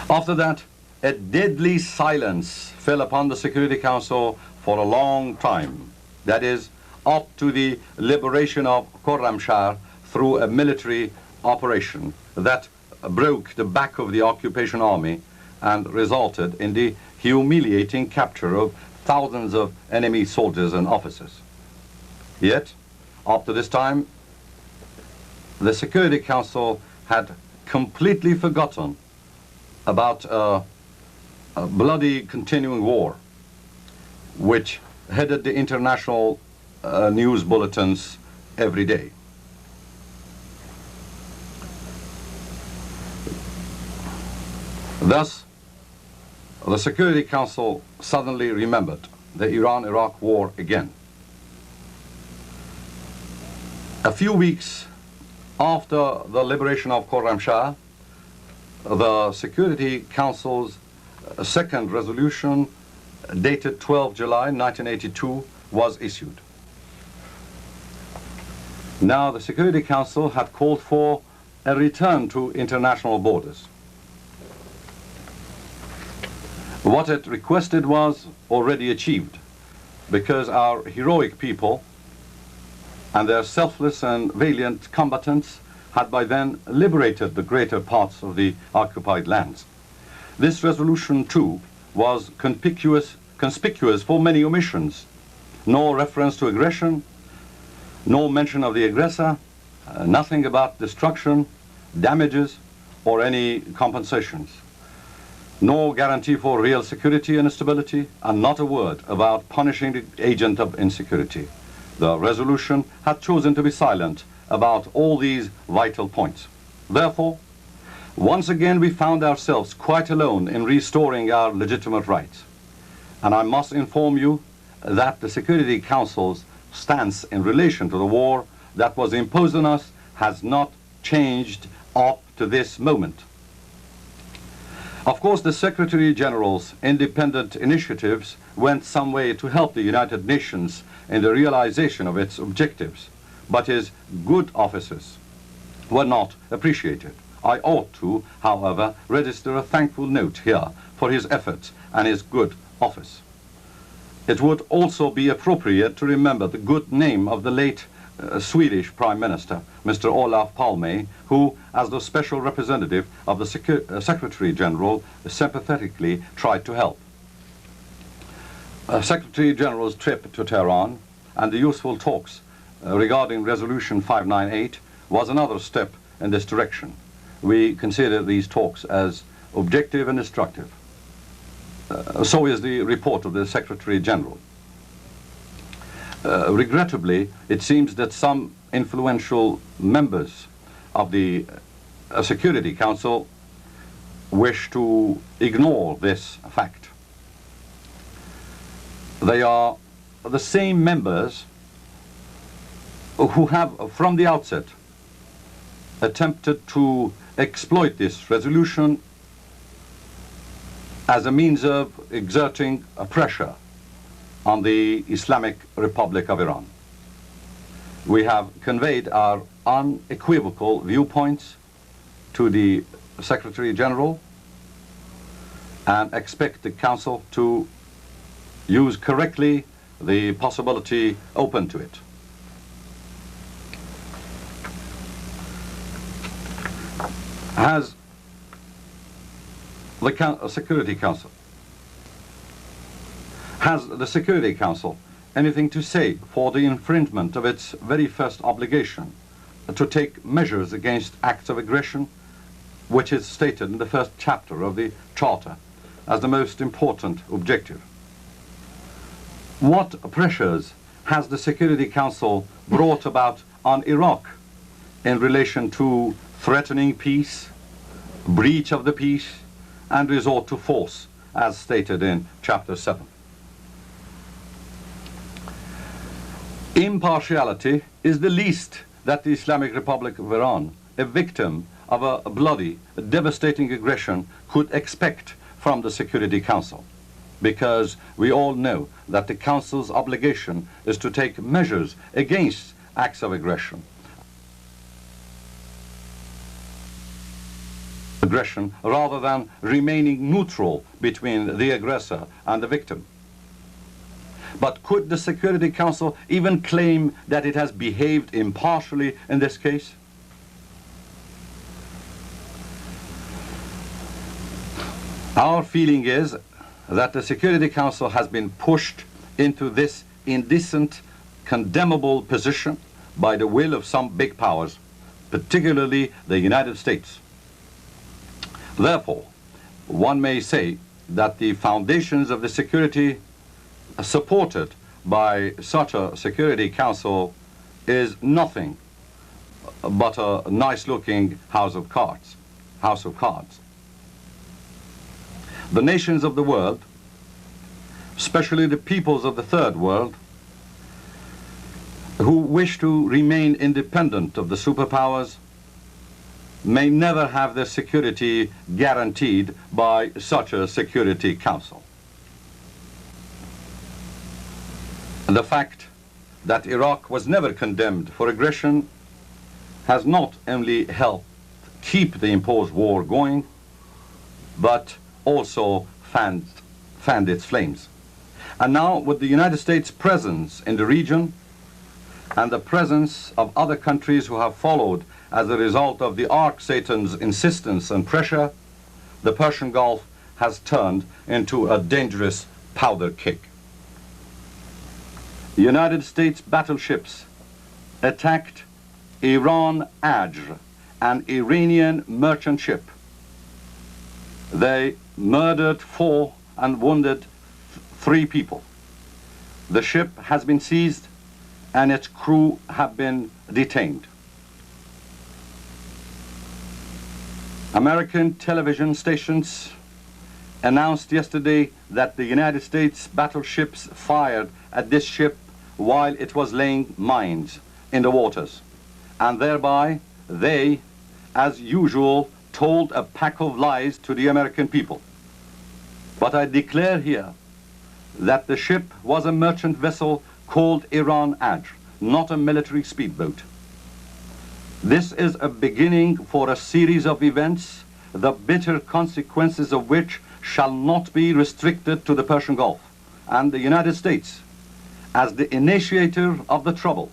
After that, a deadly silence fell upon the Security Council for a long time, that is, up to the liberation of Khorramshahr through a military operation that broke the back of the occupation army and resulted in the humiliating capture of thousands of enemy soldiers and officers. Yet, up to this time, the Security Council had completely forgotten about a bloody continuing war, which headed the international news bulletins every day. Thus, the Security Council suddenly remembered the Iran-Iraq war again. A few weeks after the liberation of Khorramshahr, the Security Council's second resolution, dated 12 July 1982, was issued. Now, the Security Council had called for a return to international borders. What it requested was already achieved, because our heroic people and their selfless and valiant combatants had by then liberated the greater parts of the occupied lands. This resolution, too, was conspicuous for many omissions. No reference to aggression, no mention of the aggressor, Nothing about destruction, damages, or any compensations. No guarantee for real security and stability, and not a word about punishing the agent of insecurity. The resolution had chosen to be silent about all these vital points. Therefore, once again we found ourselves quite alone in restoring our legitimate rights. And I must inform you that the Security Council's stance in relation to the war that was imposed on us has not changed up to this moment. Of course, the Secretary General's independent initiatives went some way to help the United Nations in the realization of its objectives, but his good offices were not appreciated. I ought to, however, register a thankful note here for his efforts and his good office. It would also be appropriate to remember the good name of the late Swedish Prime Minister, Mr. Olof Palme, who, as the special representative of the Secretary General, sympathetically tried to help. Secretary General's trip to Tehran and the useful talks regarding Resolution 598 was another step in this direction. We consider these talks as objective and instructive. So is the report of the Secretary General. Regrettably, it seems that some influential members of the Security Council wish to ignore this fact. They are the same members who have, from the outset, attempted to exploit this resolution as a means of exerting a pressure on the Islamic Republic of Iran. We have conveyed our unequivocal viewpoints to the Secretary General and expect the Council to use correctly the possibility open to it. Has the Security Council anything to say for the infringement of its very first obligation to take measures against acts of aggression, which is stated in the first chapter of the Charter as the most important objective? What pressures has the Security Council brought about on Iraq in relation to threatening peace, breach of the peace, and resort to force, as stated in Chapter 7? Impartiality is the least that the Islamic Republic of Iran, a victim of a bloody, devastating aggression, could expect from the Security Council, because we all know that the Council's obligation is to take measures against acts of aggression rather than remaining neutral between the aggressor and the victim. But could the Security Council even claim that it has behaved impartially in this case? Our feeling is that the Security Council has been pushed into this indecent, condemnable position by the will of some big powers, particularly the United States. Therefore, one may say that the foundations of the security supported by such a Security Council is nothing but a nice-looking house of cards. The nations of the world, especially the peoples of the Third World, who wish to remain independent of the superpowers, may never have their security guaranteed by such a Security Council. The fact that Iraq was never condemned for aggression has not only helped keep the imposed war going, but also fanned its flames. And now, with the United States' presence in the region and the presence of other countries who have followed as a result of the Ark Satan's insistence and pressure, the Persian Gulf has turned into a dangerous powder keg. United States battleships attacked Iran Ajr, an Iranian merchant ship. They murdered 4 and wounded 3 people. The ship has been seized and its crew have been detained. American television stations announced yesterday that the United States battleships fired at this ship while it was laying mines in the waters, and thereby they, as usual, told a pack of lies to the American people. But I declare here that the ship was a merchant vessel called Iran Ajr, not a military speedboat. This is a beginning for a series of events, the bitter consequences of which shall not be restricted to the Persian Gulf, and the United States, as the initiator of the trouble,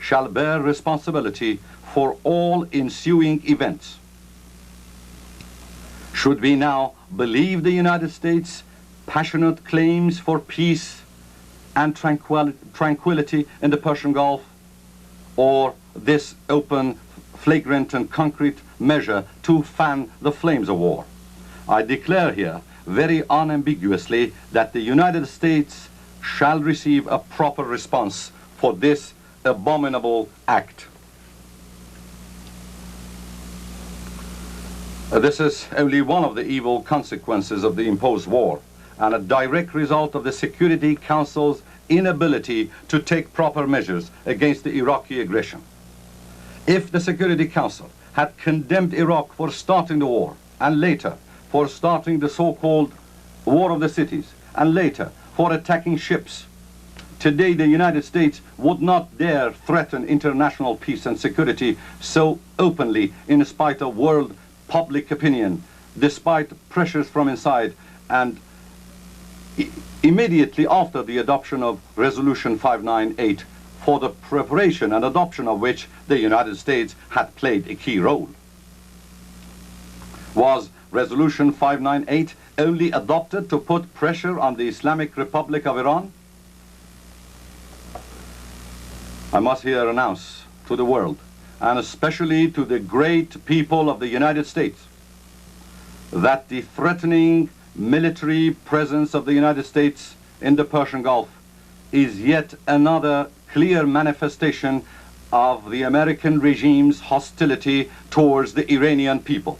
shall bear responsibility for all ensuing events. Should we now believe the United States' passionate claims for peace and tranquility in the Persian Gulf, or this open, flagrant and concrete measure to fan the flames of war? I declare here very unambiguously that the United States shall receive a proper response for this abominable act. This is only one of the evil consequences of the imposed war, and a direct result of the Security Council's inability to take proper measures against the Iraqi aggression. If the Security Council had condemned Iraq for starting the war, and later for starting the so-called War of the Cities, and later for attacking ships, today the United States would not dare threaten international peace and security so openly in spite of world public opinion, despite pressures from inside, and immediately after the adoption of Resolution 598, for the preparation and adoption of which the United States had played a key role. Was Resolution 598 only adopted to put pressure on the Islamic Republic of Iran? I must here announce to the world, and especially to the great people of the United States, that the threatening military presence of the United States in the Persian Gulf is yet another clear manifestation of the American regime's hostility towards the Iranian people.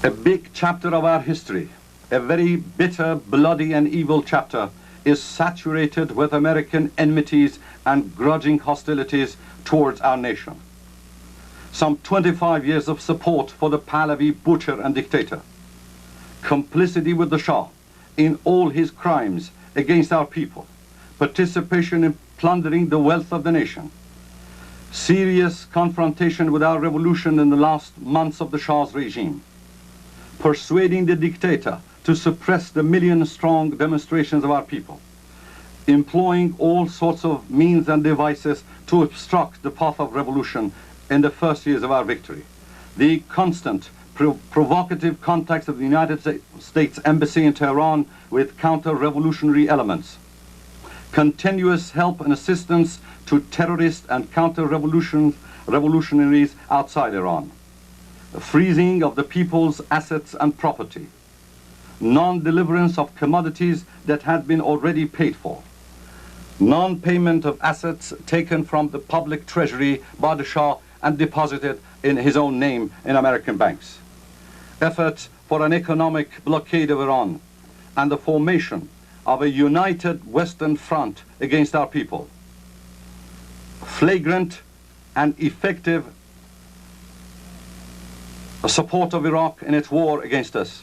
A big chapter of our history, a very bitter, bloody and evil chapter, is saturated with American enmities and grudging hostilities towards our nation. Some 25 years of support for the Pahlavi butcher and dictator, complicity with the Shah in all his crimes against our people, participation in plundering the wealth of the nation, serious confrontation with our revolution in the last months of the Shah's regime, persuading the dictator to suppress the million-strong demonstrations of our people, employing all sorts of means and devices to obstruct the path of revolution in the first years of our victory, the constant provocative contacts of the United States Embassy in Tehran with counter-revolutionary elements, continuous help and assistance to terrorists and counter-revolutionaries outside Iran, freezing of the people's assets and property, non-deliverance of commodities that had been already paid for, non-payment of assets taken from the public treasury by the Shah and deposited in his own name in American banks, efforts for an economic blockade of Iran, and the formation of a united Western front against our people, flagrant and effective support of Iraq in its war against us,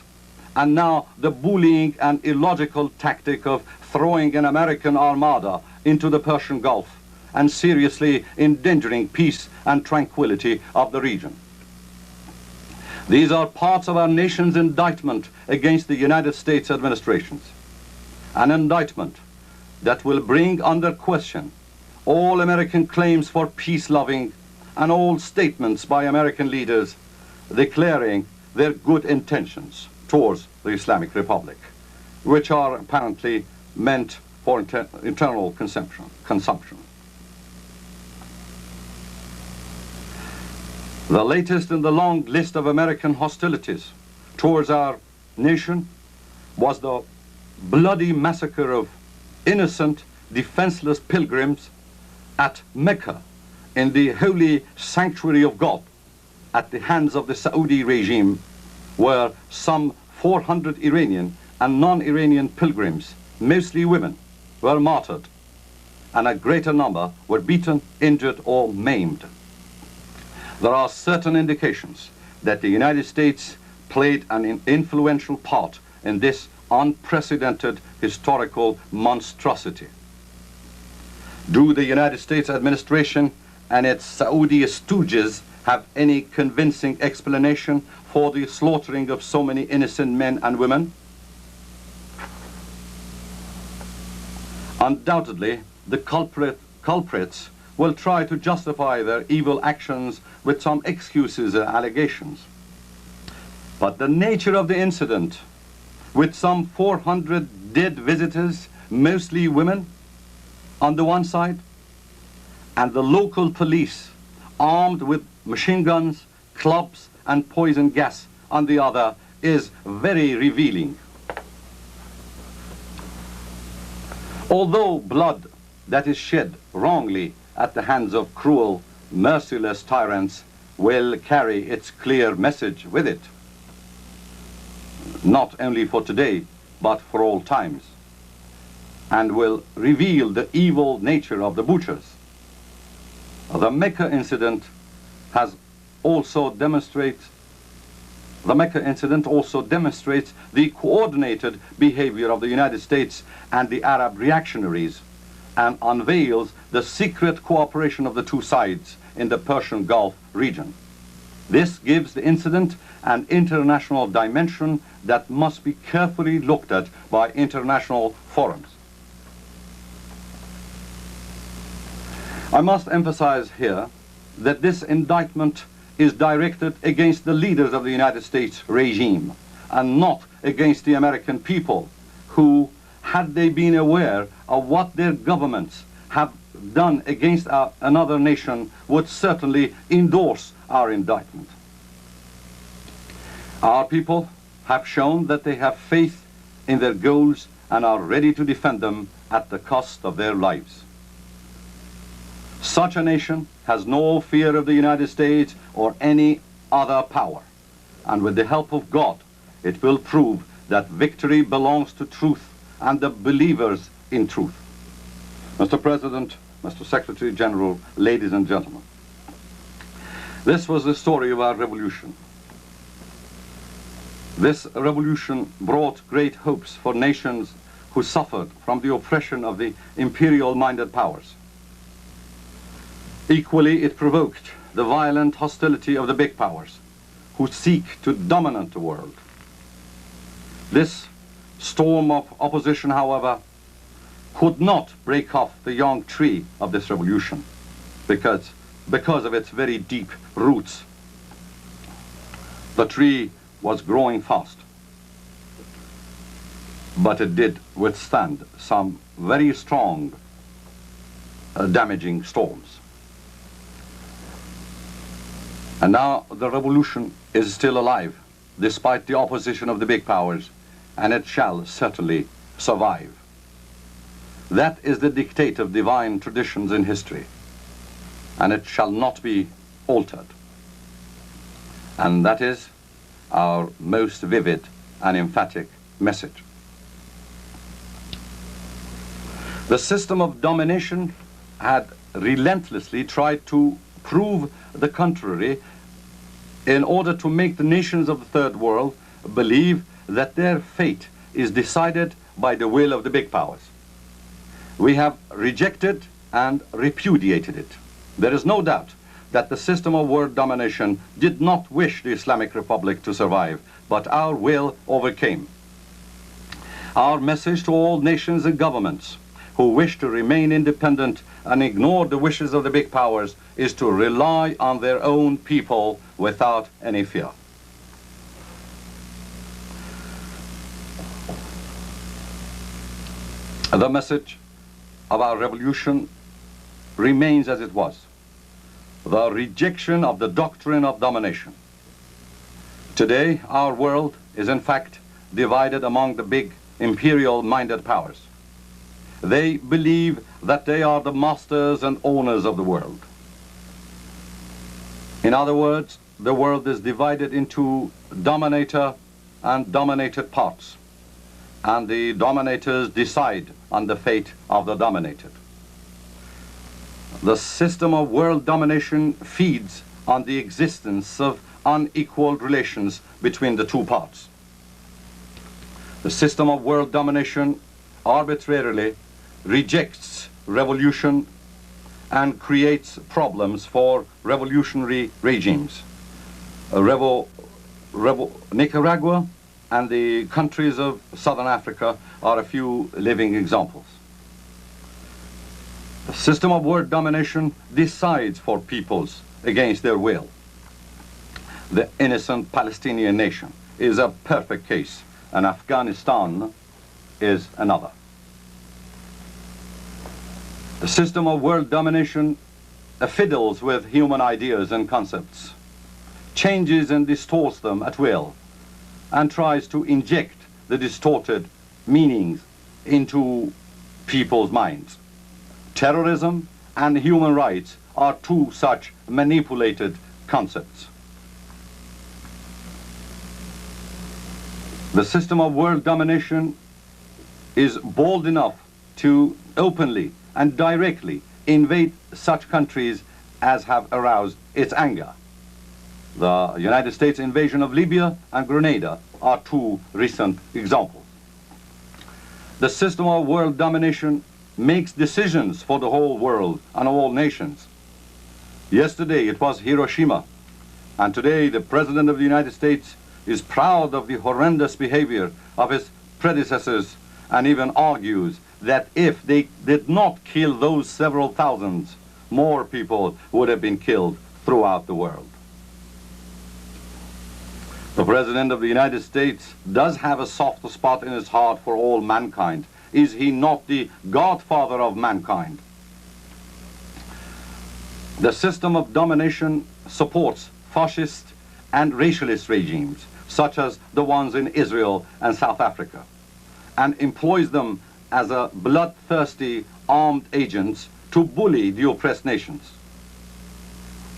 and now the bullying and illogical tactic of throwing an American armada into the Persian Gulf and seriously endangering peace and tranquility of the region. These are parts of our nation's indictment against the United States administrations, an indictment that will bring under question all American claims for peace-loving and all statements by American leaders declaring their good intentions towards the Islamic Republic, which are apparently meant for internal consumption. The latest in the long list of American hostilities towards our nation was the bloody massacre of innocent, defenseless pilgrims at Mecca, in the holy sanctuary of God, at the hands of the Saudi regime, where some 400 Iranian and non-Iranian pilgrims, mostly women, were martyred, and a greater number were beaten, injured, or maimed. There are certain indications that the United States played an influential part in this unprecedented historical monstrosity. Do the United States administration and its Saudi stooges have any convincing explanation for the slaughtering of so many innocent men and women? Undoubtedly, the culprits will try to justify their evil actions with some excuses and allegations. But the nature of the incident, with some 400 dead visitors, mostly women, on the one side, and the local police armed with machine guns, clubs, and poison gas on the other, is very revealing. Although blood that is shed wrongly at the hands of cruel, merciless tyrants will carry its clear message with it, not only for today, but for all times, and will reveal the evil nature of the butchers. The Mecca incident also demonstrates the coordinated behavior of the United States and the Arab reactionaries, and unveils the secret cooperation of the two sides in the Persian Gulf region. This gives the incident an international dimension that must be carefully looked at by international forums. I must emphasize here that this indictment is directed against the leaders of the United States regime and not against the American people, who, had they been aware of what their governments have done against another nation, would certainly endorse our indictment. Our people have shown that they have faith in their goals and are ready to defend them at the cost of their lives. Such a nation has no fear of the United States or any other power, and with the help of God, it will prove that victory belongs to truth and the believers in truth. Mr. President, Mr. Secretary General, ladies and gentlemen, this was the story of our revolution. This revolution brought great hopes for nations who suffered from the oppression of the imperial-minded powers. Equally, it provoked the violent hostility of the big powers, who seek to dominate the world. This storm of opposition, however, could not break off the young tree of this revolution because of its very deep roots. The tree was growing fast, but it did withstand some very strong, damaging storms. And now the revolution is still alive, despite the opposition of the big powers, and it shall certainly survive. That is the dictate of divine traditions in history, and it shall not be altered. And that is our most vivid and emphatic message. The system of domination had relentlessly tried to prove the contrary in order to make the nations of the third world believe that their fate is decided by the will of the big powers. We have rejected and repudiated it. There is no doubt that the system of world domination did not wish the Islamic Republic to survive, but our will overcame. Our message to all nations and governments who wish to remain independent and ignore the wishes of the big powers is to rely on their own people without any fear. The message of our revolution remains as it was. the rejection of the doctrine of domination. Today, our world is in fact divided among the big imperial-minded powers. They believe that they are the masters and owners of the world. In other words, the world is divided into dominator and dominated parts, and the dominators decide on the fate of the dominated. The system of world domination feeds on the existence of unequal relations between the two parts. The system of world domination arbitrarily rejects revolution and creates problems for revolutionary regimes. Nicaragua and the countries of Southern Africa are a few living examples. The system of world domination decides for peoples against their will. The innocent Palestinian nation is a perfect case, and Afghanistan is another. The system of world domination fiddles with human ideas and concepts, changes and distorts them at will, and tries to inject the distorted meanings into people's minds. Terrorism and human rights are two such manipulated concepts. The system of world domination is bold enough to openly and directly invade such countries as have aroused its anger. The United States invasion of Libya and Grenada are two recent examples. The system of world domination makes decisions for the whole world and all nations. Yesterday it was Hiroshima, and today the President of the United States is proud of the horrendous behavior of his predecessors and even argues that if they did not kill those several thousands, more people would have been killed throughout the world. The President of the United States does have a soft spot in his heart for all mankind. Is he not the godfather of mankind? The system of domination supports fascist and racialist regimes, such as the ones in Israel and South Africa, and employs them as a bloodthirsty armed agents to bully the oppressed nations.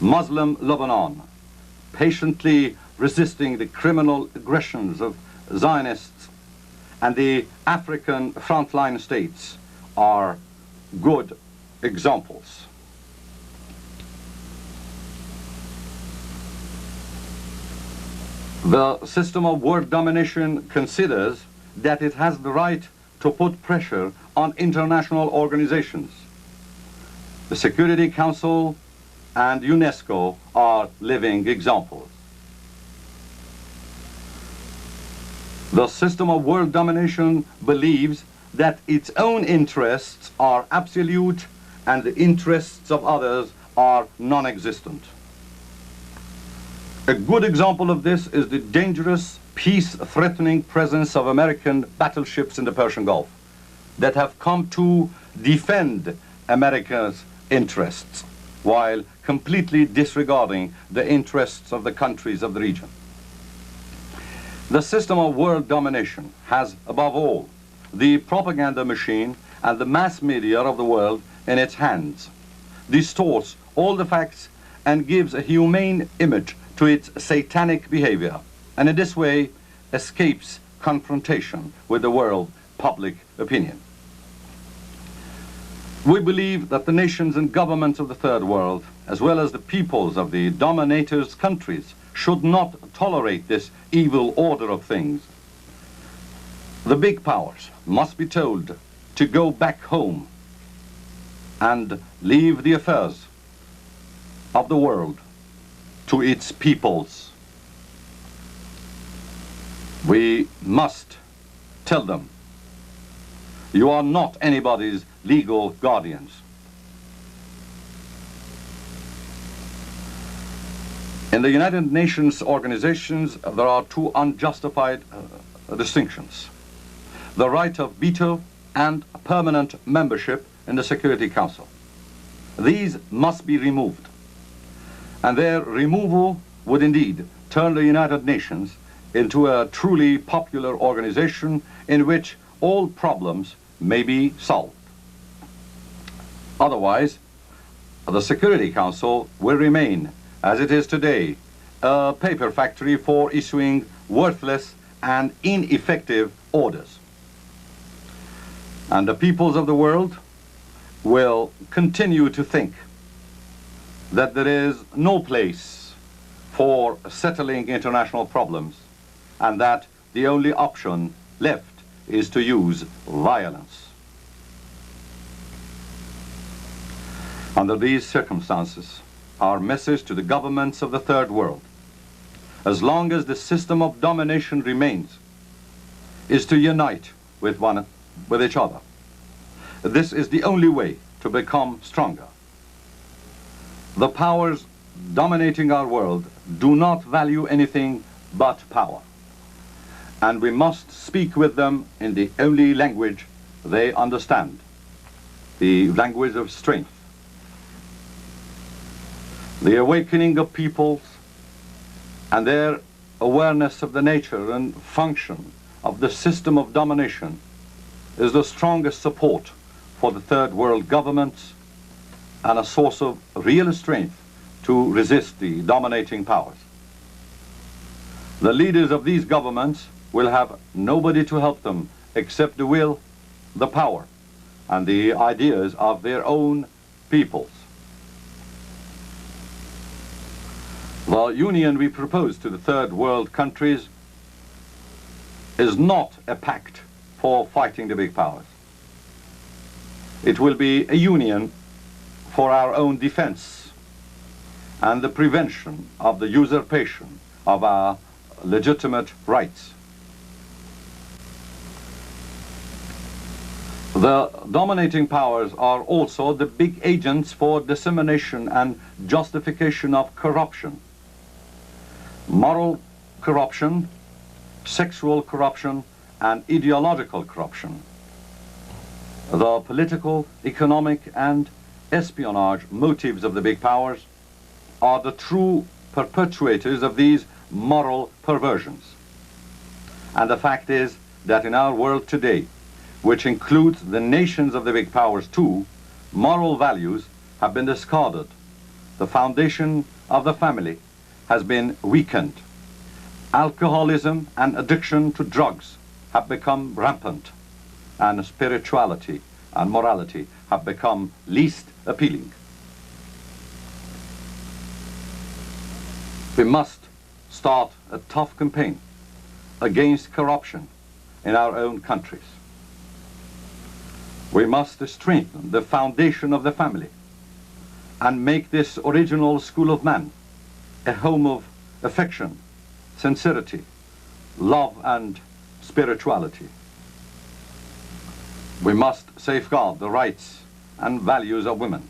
Muslim Lebanon, patiently resisting the criminal aggressions of Zionists, and the African frontline states are good examples. The system of world domination considers that it has the right to put pressure on international organizations. The Security Council and UNESCO are living examples. The system of world domination believes that its own interests are absolute and the interests of others are non-existent. A good example of this is the dangerous, peace-threatening presence of American battleships in the Persian Gulf that have come to defend America's interests while completely disregarding the interests of the countries of the region. The system of world domination has, above all, the propaganda machine and the mass media of the world in its hands, distorts all the facts and gives a humane image to its satanic behavior, and in this way escapes confrontation with the world public opinion. We believe that the nations and governments of the Third World, as well as the peoples of the dominators' countries, should not tolerate this evil order of things. The big powers must be told to go back home and leave the affairs of the world to its peoples. We must tell them, you are not anybody's legal guardians. In the United Nations organizations, there are two unjustified distinctions: the right of veto and permanent membership in the Security Council. These must be removed. And their removal would indeed turn the United Nations into a truly popular organization in which all problems may be solved. Otherwise, the Security Council will remain, as it is today, a paper factory for issuing worthless and ineffective orders. And the peoples of the world will continue to think that there is no place for settling international problems, and that the only option left is to use violence. Under these circumstances, our message to the governments of the Third World, as long as the system of domination remains, is to unite with each other. This is the only way to become stronger. The powers dominating our world do not value anything but power, and we must speak with them in the only language they understand, the language of strength. The awakening of peoples and their awareness of the nature and function of the system of domination is the strongest support for the Third World governments and a source of real strength to resist the dominating powers. The leaders of these governments will have nobody to help them except the will, the power, and the ideas of their own peoples. The union we propose to the Third World countries is not a pact for fighting the big powers. It will be a union for our own defense and the prevention of the usurpation of our legitimate rights. The dominating powers are also the big agents for dissemination and justification of corruption. Moral corruption, sexual corruption, and ideological corruption. The political, economic, and espionage motives of the big powers are the true perpetuators of these moral perversions. And the fact is that in our world today, which includes the nations of the big powers too, moral values have been discarded. The foundation of the family has been weakened. Alcoholism and addiction to drugs have become rampant, and spirituality and morality have become least appealing. We must start a tough campaign against corruption in our own countries. We must strengthen the foundation of the family and make this original school of man a home of affection, sincerity, love, and spirituality. We must safeguard the rights and values of women.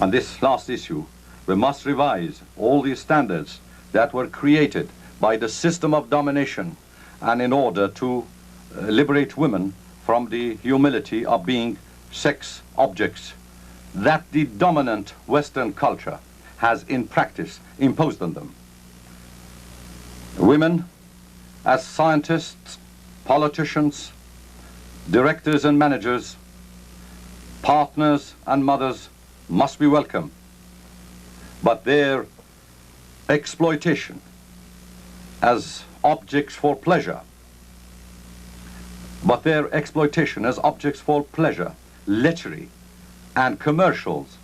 On this last issue, we must revise all the standards that were created by the system of domination, and in order to liberate women from the humility of being sex objects that the dominant Western culture has in practice imposed on them. Women, as scientists, politicians, directors and managers, partners and mothers, must be welcome. But their exploitation as objects for pleasure, lechery, and commercials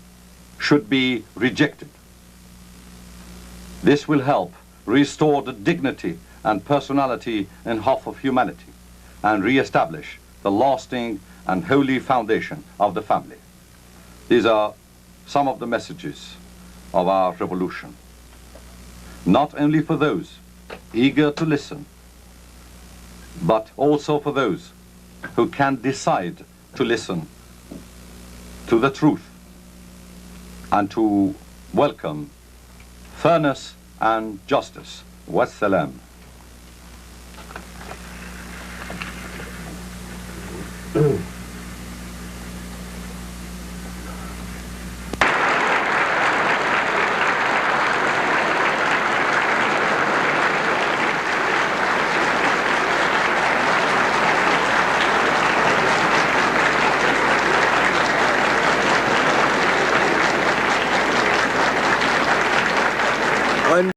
should be rejected. This will help restore the dignity and personality and half of humanity and re-establish the lasting and holy foundation of the family. These are some of the messages of our revolution, not only for those eager to listen, but also for those who can decide to listen to the truth and to welcome fairness and justice. Wassalam.